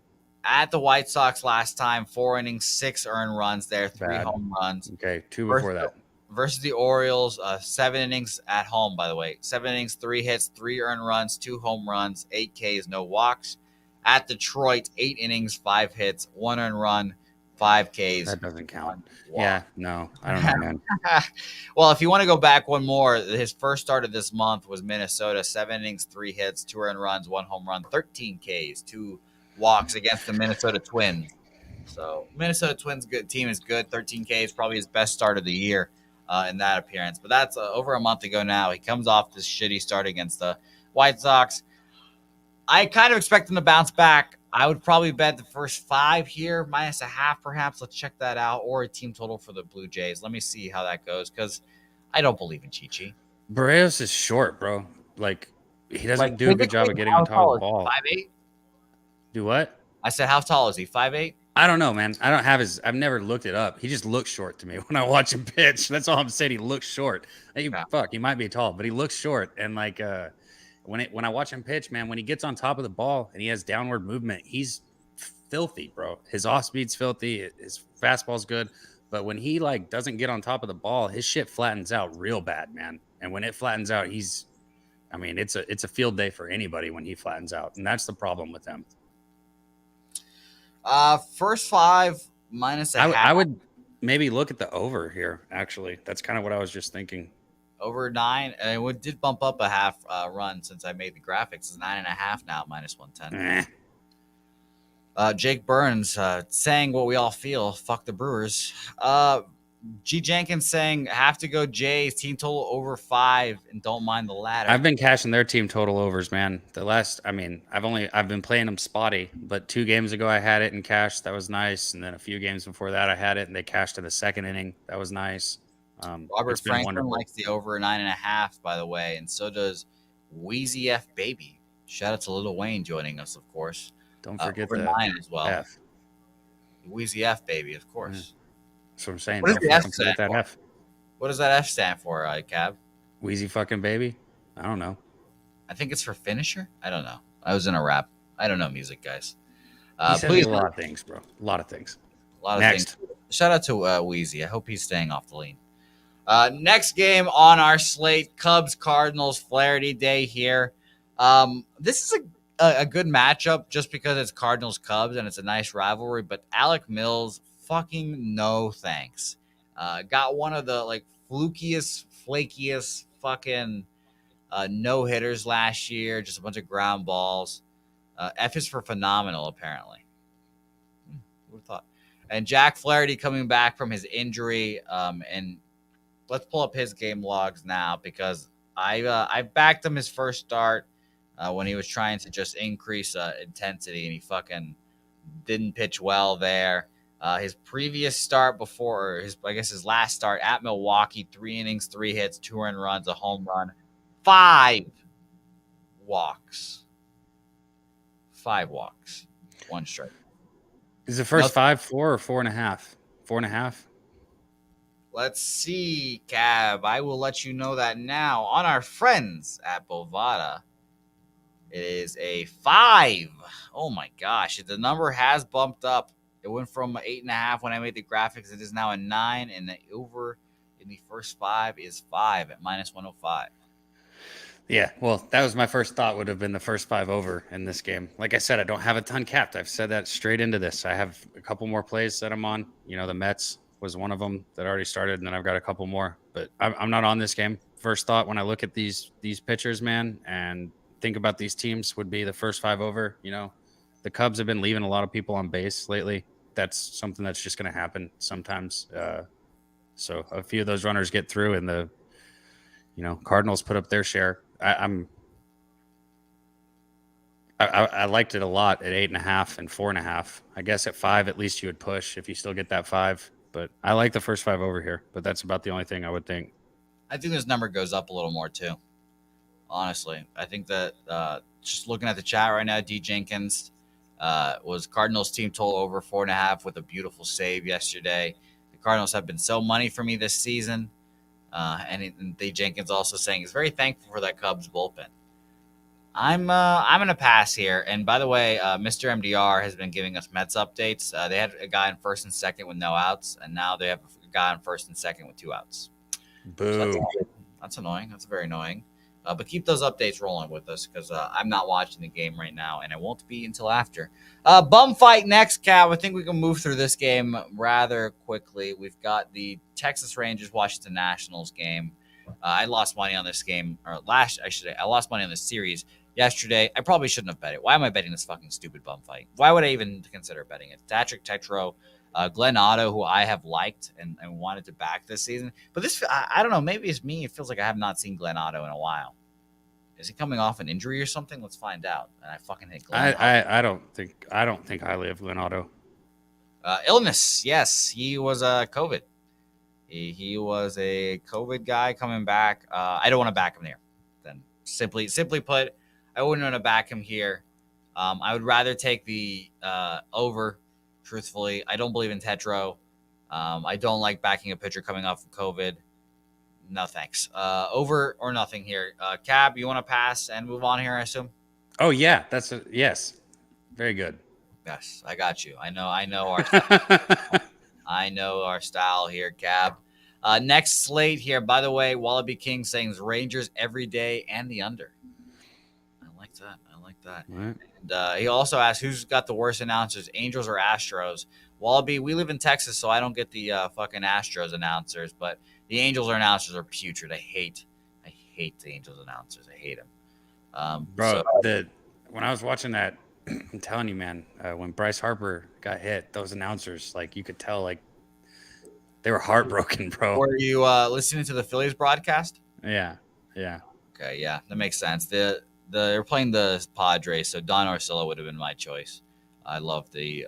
At the White Sox last time, 4 innings, 6 earned runs there, 3 home runs. Okay, 2 before that. Versus the Orioles, 7 innings at home, by the way. 7 innings, 3 hits, 3 earned runs, 2 home runs, 8 Ks, no walks. At Detroit, 8 innings, 5 hits, 1 earned run, 5 Ks. That doesn't count. Yeah, no, I don't know, man. Well, if you want to go back one more, his first start of this month was Minnesota. 7 innings, 3 hits, 2 earned runs, 1 home run, 13 Ks, 2 walks against the Minnesota Twins. So Minnesota Twins good team is good. 13 Ks, probably his best start of the year in that appearance. But that's over a month ago now. He comes off this shitty start against the White Sox. I kind of expect him to bounce back. I would probably bet the first 5 here, -0.5 perhaps. Let's check that out. Or a team total for the Blue Jays. Let me see how that goes because I don't believe in Chichi. Barrios is short, bro. Like, he doesn't do a good job of getting on top of the ball. 5'8"? Do what? I said, how tall is he? 5'8"? I don't know, man. I don't have his. I've never looked it up. He just looks short to me when I watch him pitch. That's all I'm saying. He looks short. Fuck, he might be tall, but he looks short. And like, when I watch him pitch, man, when he gets on top of the ball and he has downward movement, he's filthy, bro. His off speed's filthy. His fastball's good, but when he like doesn't get on top of the ball, his shit flattens out real bad, man. And when it flattens out, it's a field day for anybody when he flattens out, and that's the problem with him. First 5 -0.5. I would maybe look at the over here. Actually, that's kind of what I was just thinking. Over 9, and it did bump up a half run since I made the graphics. It's 9.5 now, -110. Jake Burns saying what we all feel. Fuck the Brewers. G Jenkins saying have to go Jays, team total over 5, and don't mind the ladder. I've been cashing their team total overs, man. I've been playing them spotty, but 2 games ago I had it in cash. That was nice. And then a few games before that I had it and they cashed in the 2nd inning. That was nice. Robert Franklin likes the over 9.5, by the way, and so does Wheezy F Baby. Shout out to Lil Wayne joining us, of course. Don't forget the 9 as well. F. Wheezy F Baby, of course. That's what I'm saying. What does the F stand for? F. What does that F stand for, Cab? Wheezy fucking Baby? I don't know. I think it's for finisher. I don't know. I was in a rap. I don't know music, guys. Please, a lot of things, bro. A lot of things. Things. Shout out to Wheezy. I hope he's staying off the lean. Next game on our slate, Cubs Cardinals Flaherty Day here. This is a good matchup just because it's Cardinals Cubs and it's a nice rivalry. But Alec Mills, fucking no thanks. Got one of the like flakiest fucking no hitters last year. Just a bunch of ground balls. F is for phenomenal, apparently. Who would have thought? And Jack Flaherty coming back from his injury, and let's pull up his game logs now because I backed him his first start when he was trying to just increase intensity, and he fucking didn't pitch well there. His previous start before, or his last start at Milwaukee, 3 innings, 3 hits, 2 earned runs, a home run, 5 walks, 5 walks, 1 strike. Is the first Nothing. 4 or 4.5? 4.5. Let's see, Cab. I will let you know that now on our friends at Bovada. It is a 5. Oh my gosh. The number has bumped up. It went from 8.5 when I made the graphics. It is now a 9, and the over in the first 5 is 5 at minus 105. Yeah, well, that was my first thought, would have been the first 5 over in this game. Like I said, I don't have a ton capped. I've said that straight into this. I have a couple more plays that I'm on. You know, the Mets was one of them that already started, and then I've got a couple more. But I'm not on this game. First thought when I look at these pitchers, man, and think about these teams would be the first 5 over. You know, the Cubs have been leaving a lot of people on base lately. That's something that's just going to happen sometimes. So a few of those runners get through, and the Cardinals put up their share. I liked it a lot at 8.5 and 4.5. I guess at 5, at least you would push if you still get that 5. But I like the first 5 over here. But that's about the only thing I would think. I think this number goes up a little more too. Honestly, I think that just looking at the chat right now, D Jenkins was Cardinals team total over 4.5 with a beautiful save yesterday. The Cardinals have been so money for me this season. And D Jenkins also saying he's very thankful for that Cubs bullpen. I'm gonna pass here. And by the way, Mr. MDR has been giving us Mets updates. They had a guy in first and second with no outs, and now they have a guy in first and second with 2 outs. Boo. So that's annoying. That's very annoying. But keep those updates rolling with us because I'm not watching the game right now, and I won't be until after. Bum fight next, Cal. I think we can move through this game rather quickly. We've got the Texas Rangers Washington Nationals game. I lost money on this game, or I lost money on this series yesterday. I probably shouldn't have bet it. Why am I betting this fucking stupid bum fight? Why would I even consider betting it? Patrick Tetro, Glenn Otto, who I have liked and wanted to back this season. But this, I don't know. Maybe it's me. It feels like I have not seen Glenn Otto in a while. Is he coming off an injury or something? Let's find out. And I fucking hate Glenn. I don't think highly of Glenn Otto. Illness. Yes, he was COVID. He was a COVID guy coming back. I don't want to back him there. Then simply put, I wouldn't want to back him here. I would rather take the over. Truthfully, I don't believe in Tetro. I don't like backing a pitcher coming off of COVID. No thanks. Over or nothing here. Cab, you want to pass and move on here, I assume? Oh yeah, yes. Very good. Yes, I got you. I know our I know our style here, Cab. Next slate here, by the way, Wallaby King saying Rangers every day and the under. I like that. Right. And he also asked who's got the worst announcers, Angels or Astros. Wallaby, we live in Texas, so I don't get the fucking Astros announcers, but the Angels announcers are putrid. I hate the Angels announcers. I hate them. Bro, when I was watching that, I'm telling you, man, when Bryce Harper got hit, those announcers, like you could tell, like they were heartbroken, bro. Were you listening to the Phillies broadcast? Yeah. Okay, yeah, that makes sense. They're playing the Padres, so Don Orsillo would have been my choice. I love I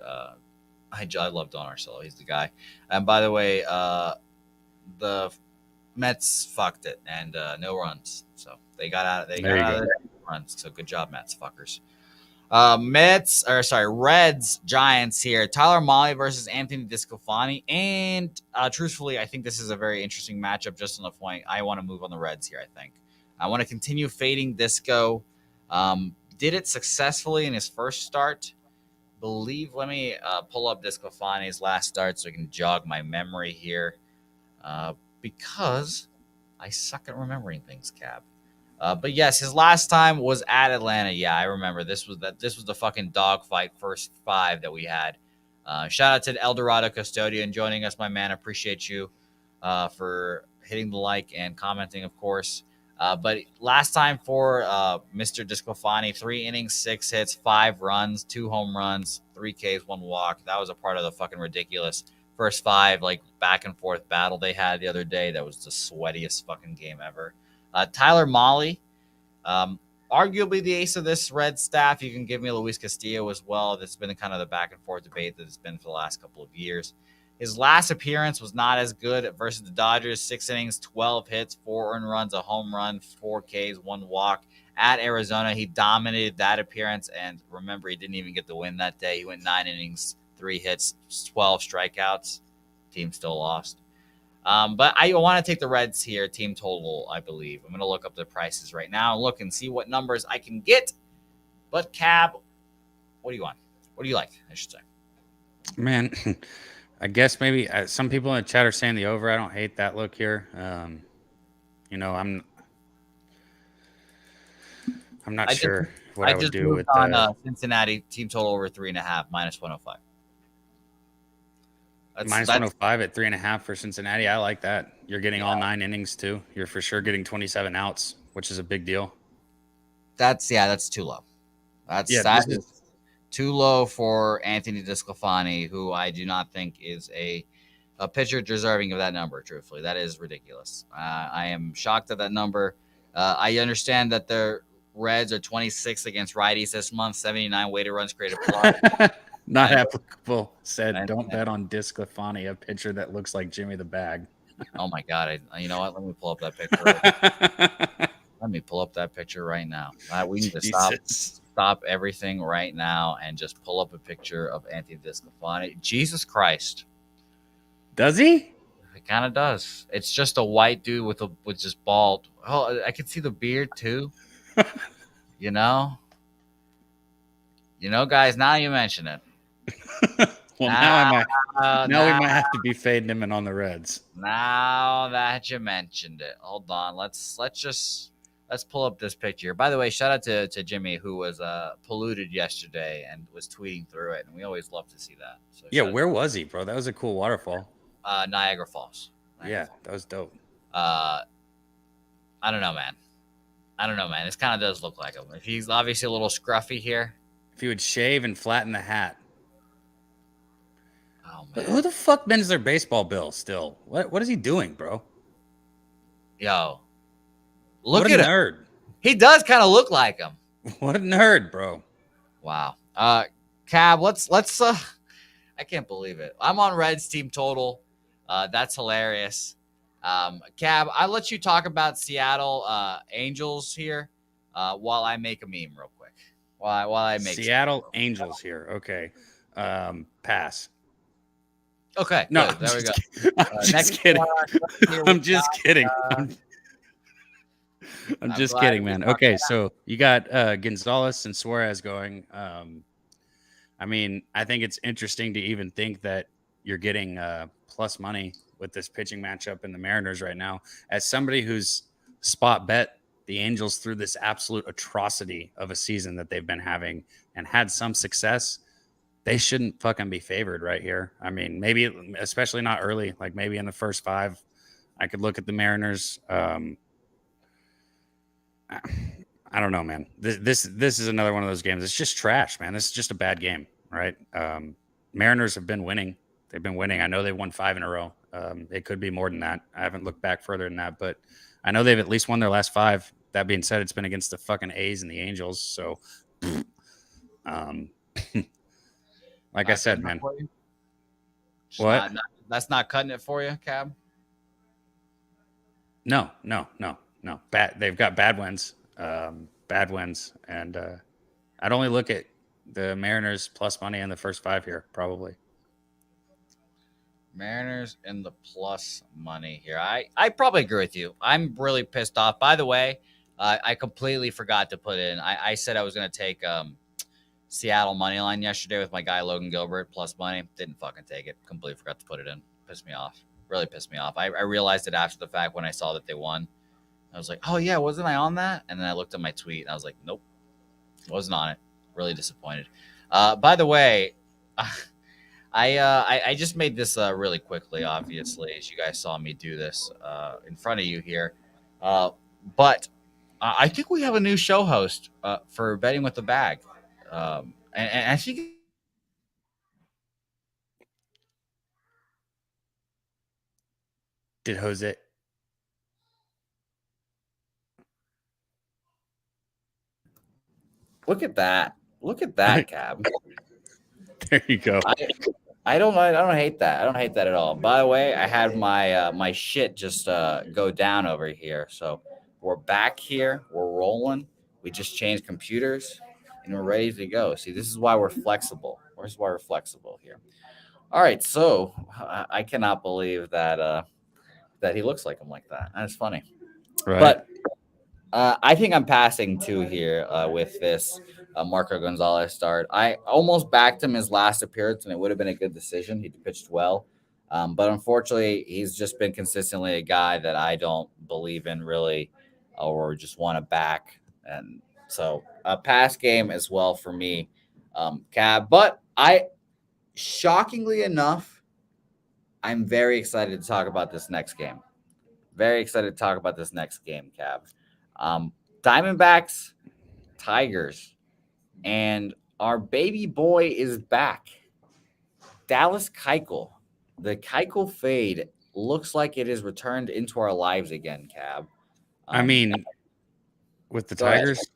love Don Orsillo. He's the guy. And by the way, the Mets fucked it and no runs, so they got out. They got out of there runs. So good job, Mets fuckers. Reds Giants here. Tyler Mahle versus Anthony Discofani. And truthfully, I think this is a very interesting matchup. Just on the point, I want to move on the Reds here. I think I want to continue fading Disco. Did it successfully in his first start. Let me pull up Discofani's last start so I can jog my memory here. Because I suck at remembering things, Cab. But yes, his last time was at Atlanta. Yeah, I remember. This was the fucking dogfight first 5 that we had. Shout out to El Dorado Custodian joining us, my man. Appreciate you for hitting the like and commenting, of course. But last time for Mr. Discofani, 3 innings, 6 hits, 5 runs, 2 home runs, 3 Ks, 1 walk. That was a part of the fucking ridiculous first five, like back and forth battle they had the other day. That was the sweatiest fucking game ever. Tyler Mahle, um, arguably the ace of this Red staff. You can give me Luis Castillo as well. That's been kind of the back and forth debate that it's been for the last couple of years. His last appearance was not as good versus the Dodgers. 6 innings, 12 hits, 4 earned runs, a home run, 4 Ks, 1 walk. At Arizona, he dominated that appearance. And remember, he didn't even get the win that day. He went 9 innings, 3 hits, 12 strikeouts. Team still lost. But I want to take the Reds here, team total, I believe. I'm going to look up the prices right now, look and see what numbers I can get. But Cab, what do you want? What do you like, I should say? Man, I guess maybe some people in the chat are saying the over. I don't hate that look here. I'm not sure what I would do with on Cincinnati team total over 3.5 minus 105. Minus 105 at 3.5 for Cincinnati. I like that. You're getting all 9 innings too. You're for sure getting 27 outs, which is a big deal. That's too low. That is too low for Anthony DeSclafani, who I do not think is a pitcher deserving of that number. Truthfully, that is ridiculous. I am shocked at that number. I understand that the Reds are 26 against righties this month, 79 weighted runs created plus. Not applicable. Said, don't bet on DeSclafani, a pitcher that looks like Jimmy the Bag. Oh my God! You know what? Let me pull up that picture. Let me pull up that picture right now. We need to stop everything right now and just pull up a picture of Anthony DeSclafani. Jesus Christ! Does he? It kind of does. It's just a white dude with just bald. Oh, I can see the beard too. You know, guys. Now you mention it. Well, now we might have to be fading him and on the Reds. Now that you mentioned it, hold on. Let's pull up this picture. By the way, shout out to Jimmy, who was polluted yesterday and was tweeting through it, and we always love to see that. So yeah, where was he, bro? That was a cool waterfall. Niagara Falls. Yeah, that was dope. I don't know, man. This kind of does look like him. If he's obviously a little scruffy here. If he would shave and flatten the hat. Oh, man. Who the fuck bends their baseball bill still? What is he doing, bro? Yo. Look at him. Nerd. He does kind of look like him. What a nerd, bro. Wow. Cab, let's I can't believe it. I'm on Reds team total. That's hilarious. Cab, I'll let you talk about Seattle Angels here while I make a meme real quick. While I make Seattle Angels here. Okay. Pass. Okay. No, good. There we go. I'm just kidding. I'm just kidding. I'm just kidding, man. Okay, so you got Gonzalez and Suarez going. I mean, I think it's interesting to even think that you're getting plus money with this pitching matchup in the Mariners right now. As somebody who's spot bet the Angels through this absolute atrocity of a season that they've been having and had some success, they shouldn't fucking be favored right here. I mean, maybe, especially not early, like maybe in the first 5, I could look at the Mariners. I don't know, man. This is another one of those games. It's just trash, man. This is just a bad game, right? Mariners have been winning. They've been winning. I know they won 5 in a row. It could be more than that. I haven't looked back further than that, but I know they've at least won their last 5. That being said, it's been against the fucking A's and the Angels. So, like I said, man. What? That's not cutting it for you, Cab? No. They've got bad wins. And I'd only look at the Mariners plus money in the first 5 here, probably. Mariners in the plus money here. I probably agree with you. I'm really pissed off. By the way, I completely forgot to put in. I said I was going to take Seattle money line yesterday with my guy Logan Gilbert plus money. Didn't fucking take it. Completely forgot to put it in. Pissed me off. Really pissed me off. I realized it after the fact when I saw that they won. I was like, oh yeah, wasn't I on that? And then I looked at my tweet and I was like, nope, wasn't on it. Really disappointed. By the way, I just made this really quickly, obviously, as you guys saw me do this in front of you here. But I think we have a new show host for Betting with the Bag. And I think Did Jose? Look at that. Look at that, Cab. There you go. I don't hate that. I don't hate that at all. By the way, I had my my shit just go down over here. So we're back here. We're rolling. We just changed computers and we're ready to go. See, this is why we're flexible. This is why we're flexible here. All right, so I cannot believe that that he looks like him like that. That's funny. Right. But I think I'm passing two here with this Marco Gonzalez start. I almost backed him his last appearance, and it would have been a good decision. He pitched well. But unfortunately, he's just been consistently a guy that I don't believe in really or just want to back. And so a pass game as well for me, Cab. But shockingly enough, I'm very excited to talk about this next game. Very excited to talk about this next game, Cab. Diamondbacks, Tigers, and our baby boy is back. Dallas Keuchel. The Keuchel fade looks like it has returned into our lives again, Cab. I mean, with the go ahead. Tigers,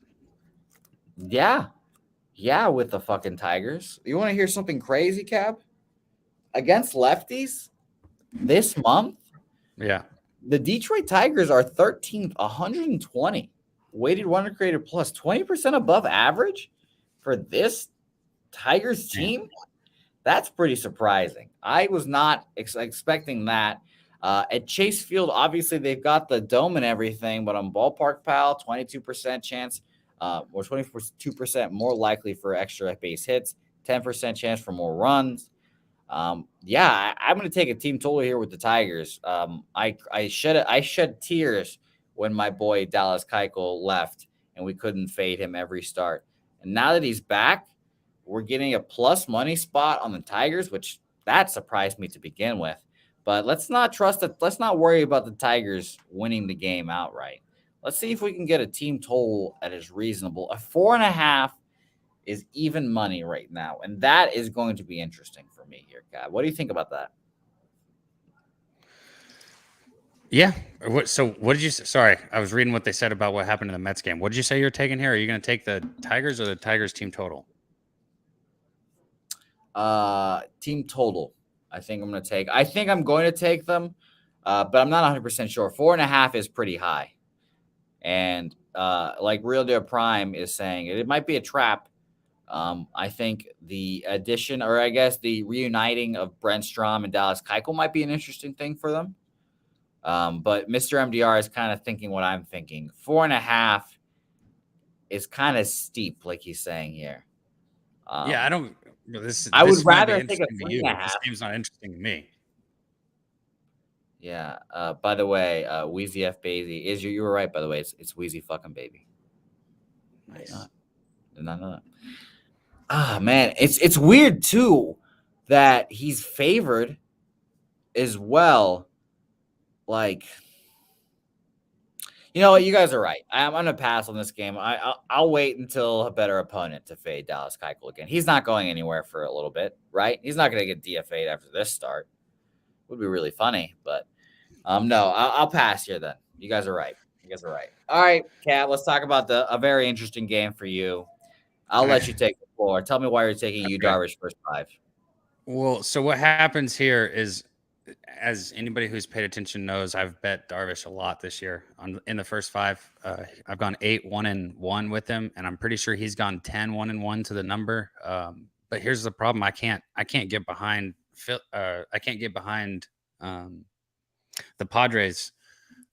Yeah, with the fucking Tigers. You want to hear something crazy, Cab? Against lefties this month, yeah. the Detroit Tigers are 13th, 120 weighted run created plus, 20% above average for this Tigers team. That's pretty surprising. I was not expecting that. At Chase Field, obviously they've got the dome and everything, but on Ballpark Pal, 22% chance, or 22% more likely for extra base hits, 10% chance for more runs. I'm going to take a team total here with the Tigers. I shed tears when my boy Dallas Keuchel left and we couldn't fade him every start. And now that he's back, we're getting a plus money spot on the Tigers, which that surprised me to begin with. But let's not trust it. Let's not worry about the Tigers winning the game outright. Let's see if we can get a team total that is reasonable. A 4.5 is even money right now, and that is going to be interesting for me here, God. What do you think about that? Yeah. So what did you say? Sorry, I was reading what they said about what happened in the Mets game. What did you say you're taking here? Are you going to take the Tigers or the Tigers team total? Team total. I think I'm going to take them, but I'm not 100% sure. 4.5 is pretty high. And like Real Deal Prime is saying, it might be a trap. I think the addition, or I guess the reuniting of Brent Strom and Dallas Keuchel might be an interesting thing for them. But Mr. MDR is kind of thinking what I'm thinking. 4.5 is kind of steep, like he's saying here. I don't. I would rather take a 3.5. This game's not interesting to me. Yeah. By the way, Wheezy F Baby is you were right. By the way, it's Wheezy fucking Baby. Nice. Did not know that. Man, it's weird too that he's favored as well. Like, you know what? You guys are right. I'm gonna pass on this game. I'll wait until a better opponent to fade Dallas Keuchel again. He's not going anywhere for a little bit, right? He's not gonna get DFA'd after this start. Would be really funny, but no, I'll pass here then. You guys are right. All right, Kat, let's talk about a very interesting game for you. I'll let you take the floor. Tell me why you're taking Yu Darvish first 5. Well, so what happens here is, as anybody who's paid attention knows, I've bet Darvish a lot this year. In the first 5, I've gone 8-1-1 with him, and I'm pretty sure he's gone 10-1-1 to the number. But here's the problem: I can't get behind the Padres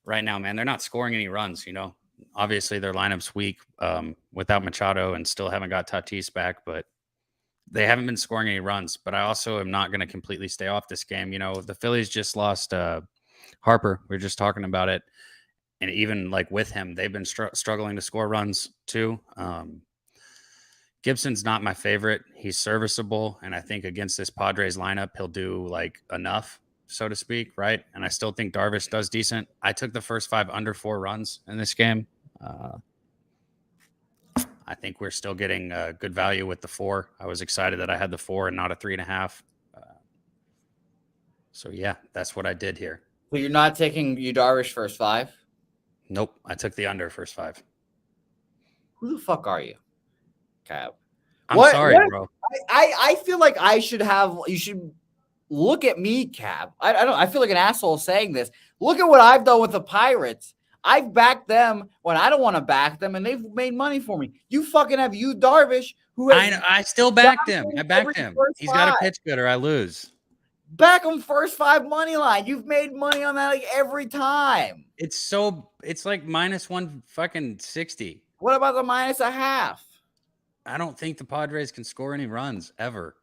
right now, man. They're not scoring any runs. You know, obviously their lineup's weak without Machado, and still haven't got Tatis back, but they haven't been scoring any runs. But I also am not going to completely stay off this game. You know, the Phillies just lost Harper. We were just talking about it. And even like with him, they've been struggling to score runs too. Gibson's not my favorite. He's serviceable. And I think against this Padres lineup, he'll do like enough, so to speak. Right. And I still think Darvish does decent. I took the first 5 under 4 runs in this game. I think we're still getting good value with the 4. I was excited that I had the 4 and not a 3.5. So yeah, that's what I did here. So you're not taking Yu Darvish first 5? Nope. I took the under first 5. Who the fuck are you, Cab? I'm sorry, bro. I feel like you should look at me, Cab. I feel like an asshole saying this. Look at what I've done with the Pirates. I've backed them when I don't want to back them, and they've made money for me. You fucking have Yu Darvish, who I still backed him. I backed him. He's got to pitch good or I lose. Back him first 5 money line. You've made money on that like every time. It's like minus 160. What about the -0.5? I don't think the Padres can score any runs ever.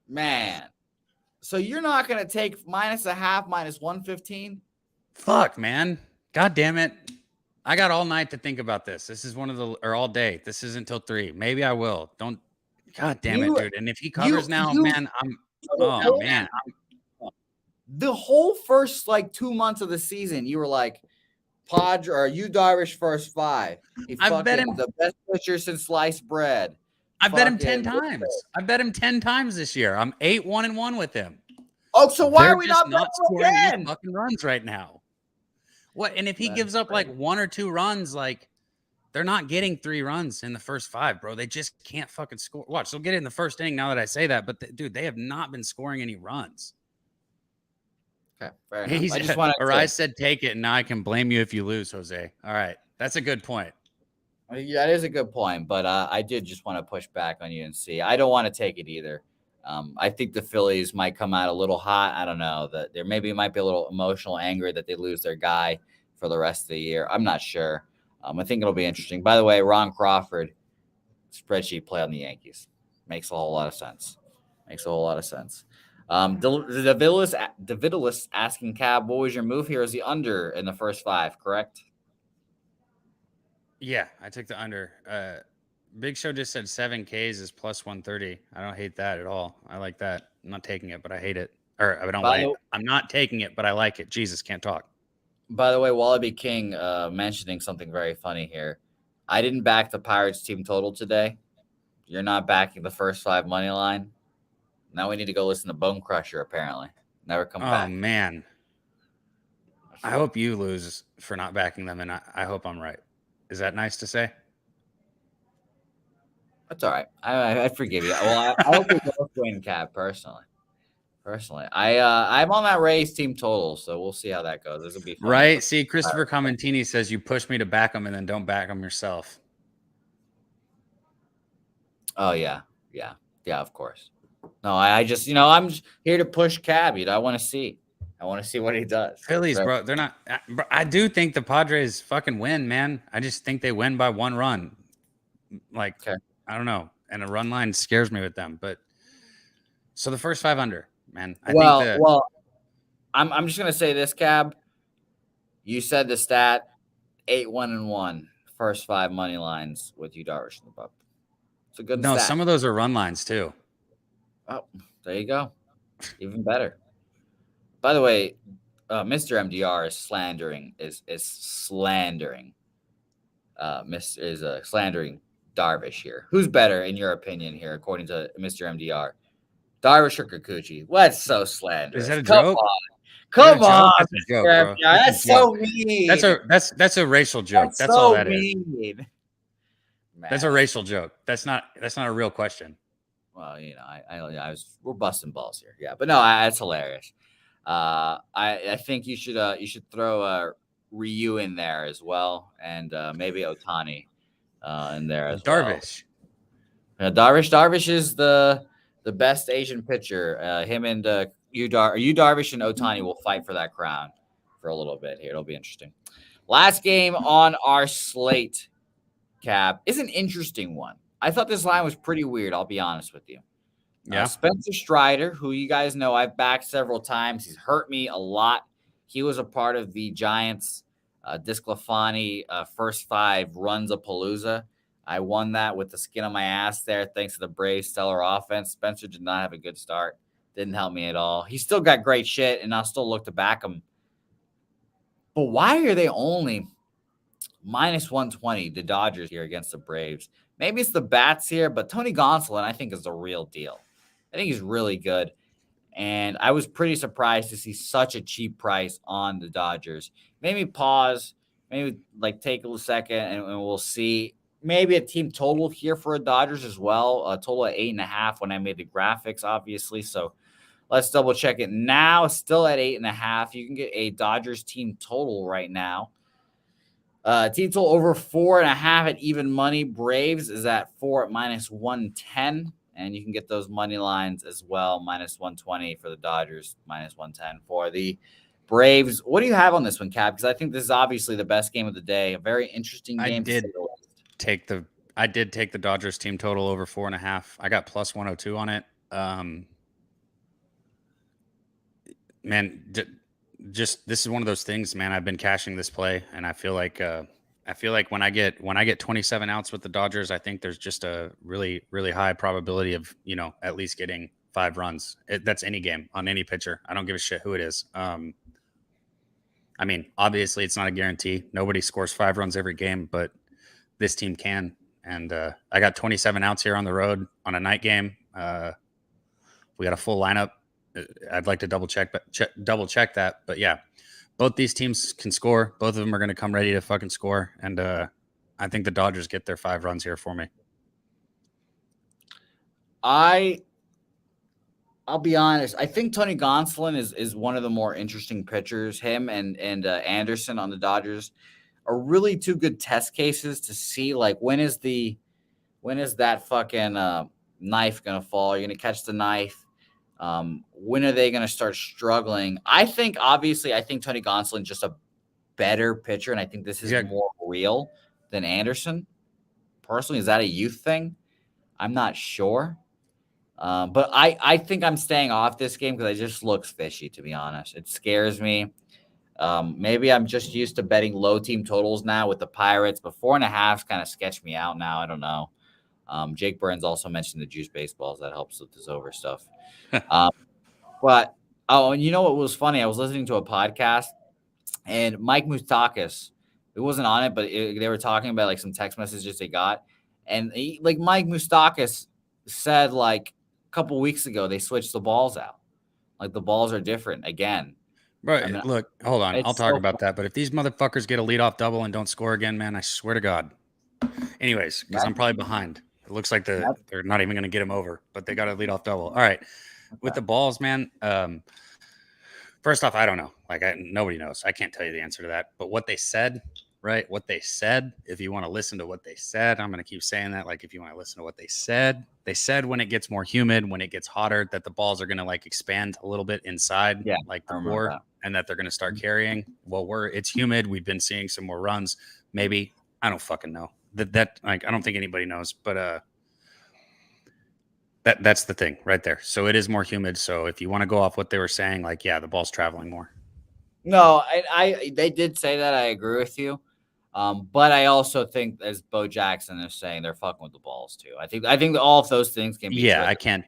Man. So you're not going to take -0.5, -115? Fuck, man. God damn it. I got all night to think about this. This is or all day. This isn't till 3. Maybe I will. Don't. God damn it, dude. And if he covers man, oh, man. The whole first, 2 months of the season, you were like, Padre or Yu Darvish first 5. I've bet him the best pitcher since sliced bread. I bet him 10 times. I bet him 10 times this year. I'm 8-1-1 with him. Oh, so why are we not scoring any fucking runs right now? What? And if he gives up 1 or 2 runs, they're not getting 3 runs in the first 5, bro. They just can't fucking score. Watch, they'll get it in the first inning now that I say that, but dude, they have not been scoring any runs. Okay, fair enough. I said take it, and now I can blame you if you lose, Jose. All right, that's a good point. Yeah, that is a good point, but I did just want to push back on you and see. I don't want to take it either. I think the Phillies might come out a little hot. I don't know that there might be a little emotional anger that they lose their guy for the rest of the year. I'm not sure. I think it'll be interesting. By the way, Ron Crawford, spreadsheet play on the Yankees. Makes a whole lot of sense. The Vidalist asking Cab, what was your move here? Is the under in the first 5, correct? Yeah, I took the under. Big Show just said 7 Ks is plus 130. I don't hate that at all. I like that. I'm not taking it, but I hate it. Or I don't like it. I'm not taking it, but I like it. Jesus, can't talk. By the way, Wallaby King mentioning something very funny here. I didn't back the Pirates team total today. You're not backing the first 5 money line. Now we need to go listen to Bone Crusher, apparently. Never come back. Oh, man. I hope you lose for not backing them, and I hope I'm right. Is that nice to say? That's all right. I forgive you. Well, I hope we both win, Cap, personally. I'm on that Rays team total, so we'll see how that goes. This will be fun. Right? See, Christopher Commentini says you push me to back them and then don't back them yourself. Oh, yeah. Yeah, of course. No, I just, I'm just here to push Cab. I want to see. what he does. Phillies, bro, they're not. I do think the Padres fucking win, man. I just think they win by 1 run. Okay. I don't know. And a run line scares me with them. But so the first 5 under, man. I'm just going to say this, Cab. You said the stat 8-1-1 first 5 money lines with Yu Darvish in the bump. It's a good stat. Some of those are run lines too. Oh, there you go. Even better. By the way, Mr. MDR is slandering slandering Darvish here. Who's better in your opinion here, according to Mr. MDR? Darvish or Kikuchi? What's so slanderous? Is that a joke? Come on. That's a joke, bro. That's so mean. That's a racial joke. That's all that is. Man. That's a racial joke. That's not a real question. Well, we're busting balls here. Yeah, but no, that's hilarious. I think you should throw Ryu in there as well, and maybe Ohtani in there as Darvish. Well. Darvish is the best Asian pitcher. Him and Yu Darvish and Ohtani will fight for that crown for a little bit here. It'll be interesting. Last game on our slate, Cap, is an interesting one. I thought this line was pretty weird. I'll be honest with you. Yeah. Spencer Strider, who you guys know I've backed several times. He's hurt me a lot. He was a part of the Giants Disclafani first 5 runs of Palooza. I won that with the skin on my ass there, thanks to the Braves' stellar offense. Spencer did not have a good start. Didn't help me at all. He still got great shit, and I'll still look to back him. But why are they only -120, the Dodgers here against the Braves? Maybe it's the bats here, but Tony Gonsolin, I think, is the real deal. I think he's really good. And I was pretty surprised to see such a cheap price on the Dodgers. Made me pause, maybe like take a second, and we'll see. Maybe a team total here for a Dodgers as well. A total of 8.5 when I made the graphics, obviously. So let's double check it now. Still at 8.5. You can get a Dodgers team total right now. Team total over 4.5 at even money. Braves is at 4 at -110. And you can get those money lines as well. -120 for the Dodgers, -110 for the Braves. What do you have on this one, Cap? Because I think this is obviously the best game of the day. A very interesting I game to say did the least. take the Dodgers team total over 4.5. I got plus 102 on it. Man, just this is one of those things, man. I've been cashing this play, and I feel like when I get 27 outs with the Dodgers, I think there's just a really really high probability of at least getting 5 runs. That's any game on any pitcher. I don't give a shit who it is. I mean, obviously, it's not a guarantee. Nobody scores 5 runs every game, but this team can. And I got 27 outs here on the road on a night game. We got a full lineup. I'd like to double check that. But yeah, both these teams can score. Both of them are going to come ready to fucking score. And I think the Dodgers get their 5 runs here for me. I'll be honest. I think Tony Gonsolin is one of the more interesting pitchers. Him and Anderson on the Dodgers are really 2 good test cases to see like when is that fucking knife gonna fall? You're gonna catch the knife. When are they gonna start struggling? I think Tony Gonsolin's just a better pitcher, and I think this is more real than Anderson. Personally, is that a youth thing? I'm not sure. But I think I'm staying off this game because it just looks fishy, to be honest. It scares me. Maybe I'm just used to betting low team totals now with the Pirates, but 4.5 kind of sketch me out now. I don't know. Jake Burns also mentioned the juice baseballs. That helps with this over stuff. But and you know what was funny? I was listening to a podcast, and Mike Moustakas, it wasn't on it, but they were talking about like some text messages they got, and Mike Moustakas said like a couple weeks ago they switched the balls out, like the balls are different again. Bro, look, hold on. I'll talk about funny. that. But if these motherfuckers get a leadoff double and don't score again, man, I swear to God. Anyways, because I'm probably behind. It looks like they're not even going to get him over, but they got a leadoff double. All right. Okay. With the balls, man, first off, I don't know. Like, nobody knows. I can't tell you the answer to that. But what they said, right? What they said, if you want to listen to what they said, I'm going to keep saying that. Like, if you want to listen to what they said when it gets more humid, when it gets hotter, that the balls are going to like expand a little bit inside, like the core, and that they're going to start carrying. Well, it's humid. We've been seeing some more runs. Maybe. I don't fucking know. That like, I don't think anybody knows, but that's the thing right there. So it is more humid. So if you want to go off what they were saying, like, yeah, the ball's traveling more. No, they did say that. I agree with you. But I also think, as Bo Jackson is saying, they're fucking with the balls too. I think all of those things can be. Yeah, I can't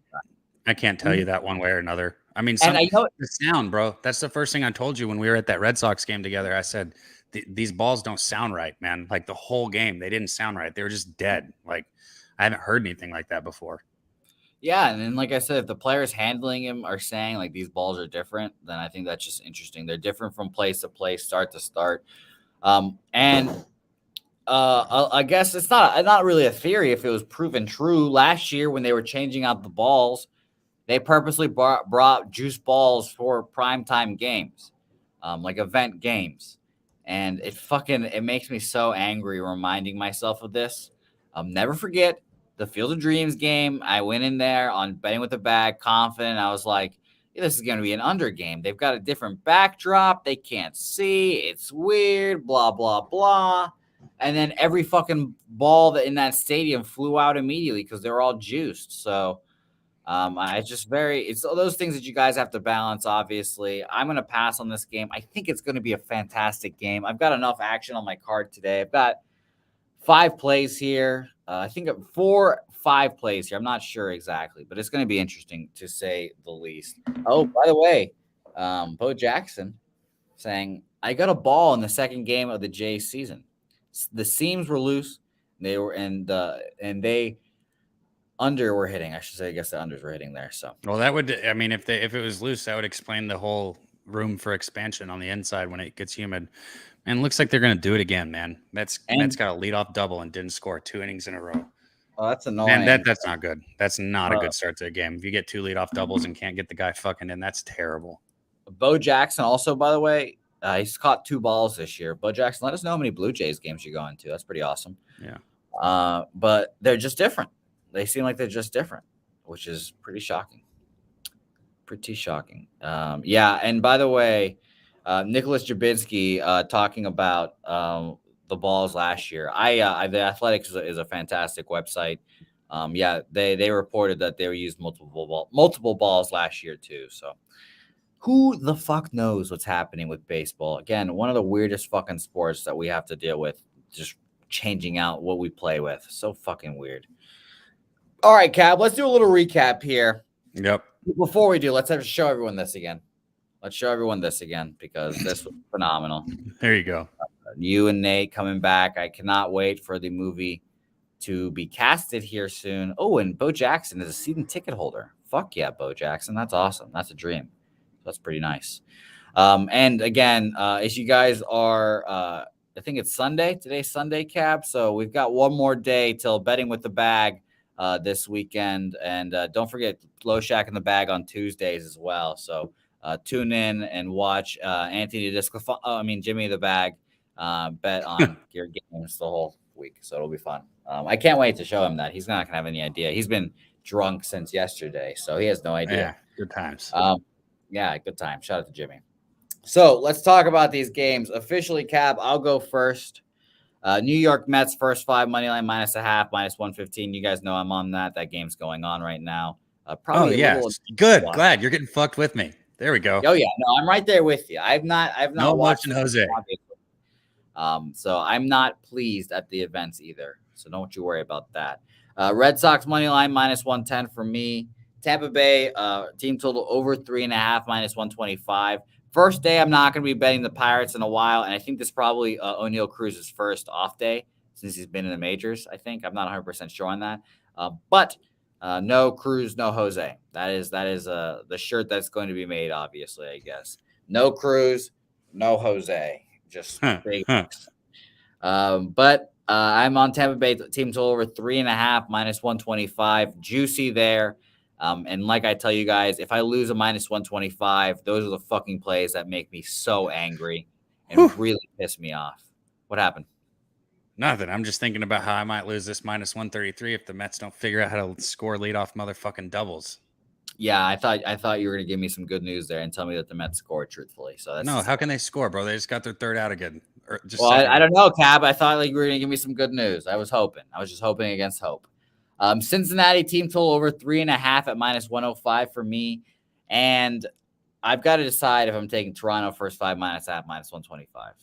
tell you that one way or another. I mean, the sound, bro. That's the first thing I told you when we were at that Red Sox game together. I said these balls don't sound right, man. Like the whole game, they didn't sound right. They were just dead. Like I haven't heard anything like that before. Yeah, and then like I said, if the players handling him are saying like these balls are different, then I think that's just interesting. They're different from place to place, start to start. And I guess it's not really a theory if it was proven true. Last year when they were changing out the balls, they purposely brought juice balls for primetime games, like event games. And it makes me so angry reminding myself of this. Never forget the Field of Dreams game. I went in there on betting with the bag, confident. I was like, yeah, this is going to be an under game. They've got a different backdrop. They can't see. It's weird, blah, blah, blah. And then every fucking ball in that stadium flew out immediately because they're all juiced. So it's all those things that you guys have to balance, obviously. I'm going to pass on this game. I think it's going to be a fantastic game. I've got enough action on my card today. I've got 5 plays here. I think 5 plays here. I'm not sure exactly, but it's going to be interesting to say the least. Oh, by the way, Bo Jackson saying, I got a ball in the second game of the Jays season. The seams were loose. They were, and they under were hitting. I should say, I guess the unders were hitting there. So, Well, that would, I mean, if it was loose, that would explain the whole room for expansion on the inside when it gets humid. And it looks like they're going to do it again, man. Mets got a leadoff double and didn't score 2 innings in a row. oh, that's Man, annoying. that's not good. That's not a good start to the game. If you get 2 leadoff doubles and can't get the guy fucking in, that's terrible. Bo Jackson also, by the way, he's caught 2 balls this year. Bo Jackson, let us know how many Blue Jays games you're going to. That's pretty awesome. Yeah. But they're just different. They seem like they're just different, which is pretty shocking. Pretty shocking. Yeah, and by the way, Nicholas Jabinski talking about the balls last year. The Athletics is a fantastic website. Yeah, they reported that they were used multiple balls last year too. So who the fuck knows what's happening with baseball? Again, one of the weirdest fucking sports that we have to deal with, just changing out what we play with. So fucking weird. All right, Cab, let's do a little recap here. Yep. Before we do, let's have to show everyone this again. Let's show everyone this again because this was phenomenal. There you go. You and Nate coming back. I cannot wait for the movie to be casted here soon. Oh, and Bo Jackson is a season ticket holder. Fuck yeah, Bo Jackson. That's awesome. That's a dream. That's pretty nice. And again, as you guys are, I think it's Sunday. Today's Sunday, Cab. So we've got one more day till Betting with the Bag this weekend. And don't forget Low Shack in the Bag on Tuesdays as well. So tune in and watch Jimmy the Bag bet on your games the whole week. So it'll be fun. I can't wait to show him that. He's not going to have any idea. He's been drunk since yesterday, so he has no idea. Yeah, good times. Yeah, good time. Shout out to Jimmy. So let's talk about these games. Officially, Cab, I'll go first. New York Mets first 5 money line -0.5 -115. You guys know I'm on that. That game's going on right now. Probably good. Glad you're getting fucked with me. There we go. Oh yeah, no, I'm right there with you. I've not no watched watching Jose. So I'm not pleased at the events either. So don't you worry about that. Red Sox money line -110 for me. Tampa Bay team total over 3.5 -125. First day, I'm not going to be betting the Pirates in a while, and I think this is probably O'Neal Cruz's first off day since he's been in the majors. I think I'm not 100% sure on that, but no Cruz, no Jose. That is the shirt that's going to be made. Obviously, I guess no Cruz, no Jose. Just big. But I'm on Tampa Bay team total over 3.5 -125. Juicy there. And like I tell you guys, if I lose a -125, those are the fucking plays that make me so angry and really piss me off. What happened? Nothing. I'm just thinking about how I might lose this -133 if the Mets don't figure out how to score leadoff motherfucking doubles. Yeah, I thought you were gonna give me some good news there and tell me that the Mets scored truthfully. So that's no, how can they score, bro? They just got their third out again. I don't know, Cab. I thought like you were gonna give me some good news. I was just hoping against hope. Cincinnati team total over 3.5 at -105 for me. And I've got to decide if I'm taking Toronto first 5 -at -125.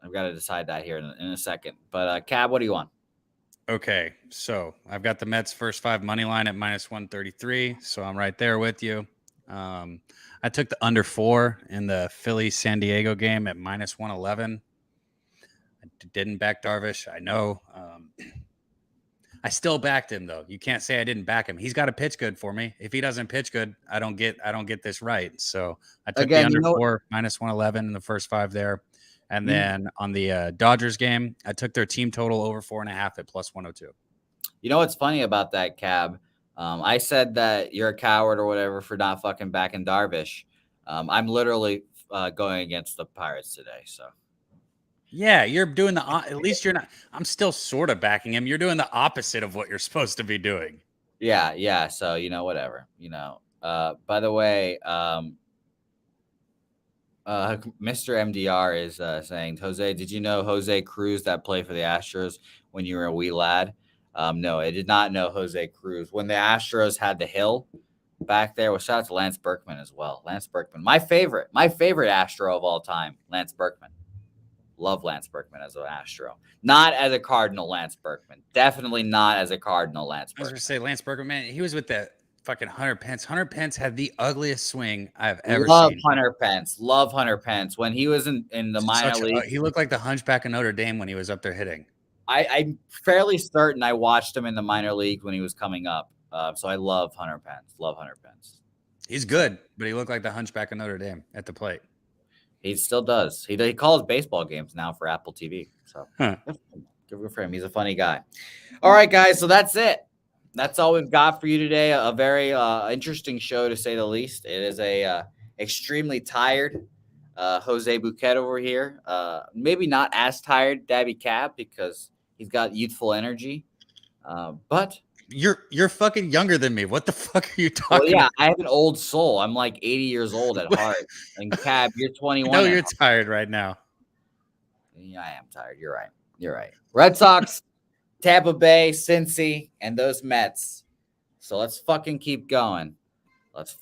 I've got to decide that here in a second. But Cab, what do you want? Okay, so I've got the Mets first 5 money line at -133. So I'm right there with you. I took the under 4 in the Phillies San Diego game at -111. I didn't back Darvish. I know. I still backed him though. You can't say I didn't back him. He's got to pitch good for me. If he doesn't pitch good, I don't get this right. So I took the under 4 -111 in the first 5 there. And then on the Dodgers game, I took their team total over 4.5 at +102. You know what's funny about that, Cab? I said that you're a coward or whatever for not fucking backing Darvish. I'm literally going against the Pirates today. So. Yeah, you're doing at least you're not. I'm still sort of backing him. You're doing the opposite of what you're supposed to be doing. Yeah. So, whatever, by the way, Mr. MDR is saying, Jose, did you know Jose Cruz that played for the Astros when you were a wee lad? No, I did not know Jose Cruz. When the Astros had the hill back there, well, shout out to Lance Berkman as well. Lance Berkman, my favorite Astro of all time, Lance Berkman. Love Lance Berkman as an Astro. Not as a Cardinal, Lance Berkman. Definitely not as a Cardinal, Lance Berkman. I was going to say, Lance Berkman, man, he was with that fucking Hunter Pence. Hunter Pence had the ugliest swing I've ever seen. Love Hunter Pence. When he was in the minor league. He looked like the hunchback of Notre Dame when he was up there hitting. I'm fairly certain I watched him in the minor league when he was coming up. So I love Hunter Pence. Love Hunter Pence. He's good, but he looked like the Hunchback of Notre Dame at the plate. He still does. He calls baseball games now for Apple TV. So good for him. He's a funny guy. All right, guys. So that's it. That's all we've got for you today. A very interesting show, to say the least. It is a extremely tired Jose Bouquett over here. Maybe not as tired Dabby Cab, because he's got youthful energy. But you're fucking younger than me. What the fuck are you talking about? I have an old soul. I'm like 80 years old at heart. And Cab, you're 21. No, you're tired right now. Yeah, I am tired. You're right. Red Sox, Tampa Bay, Cincy, and those Mets. So let's fucking keep going. Let's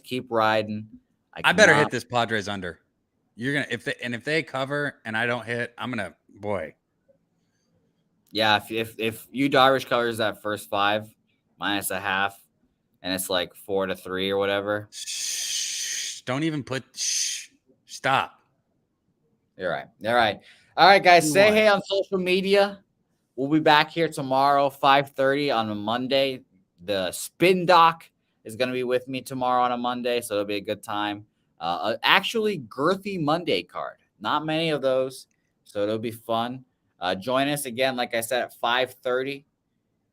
keep riding. I better hit this Padres under. You're gonna if they cover and I don't hit, I'm gonna boy. Yeah, if you Darvish covers that first 5 minus a half, and it's like 4-3 or whatever. Shh, don't even put. Shh, stop. You're right. All right, guys. Say hey on social media. We'll be back here tomorrow, 5:30 on a Monday. The Spin Doc is going to be with me tomorrow on a Monday, so it'll be a good time. Actually, girthy Monday card. Not many of those, so it'll be fun. Join us again, like I said, at 5:30.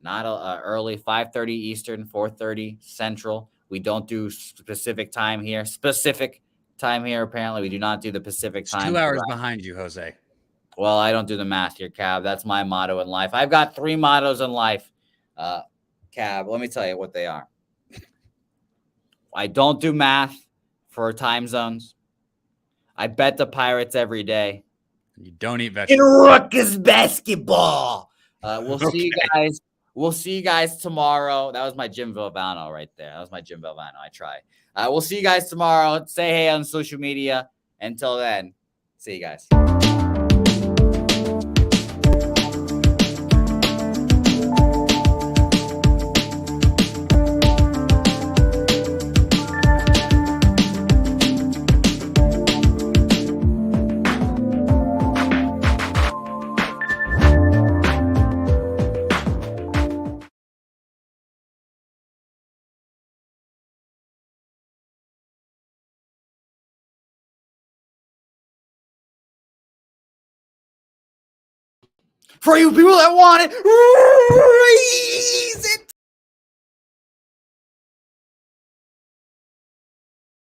Not early, 5:30 Eastern, 4:30 Central. We don't do specific time here. Apparently. We do not do the Pacific time. 2 hours behind you, Jose. Well, I don't do the math here, Cab. That's my motto in life. I've got 3 mottos in life, Cab. Let me tell you what they are. I don't do math for time zones. I bet the Pirates every day. You don't eat vegetables. In Rockies basketball. We'll see you guys. We'll see you guys tomorrow. That was my Jim Valvano right there. I try. We'll see you guys tomorrow. Say hey on social media. Until then, see you guys. For you people that want it, raise it.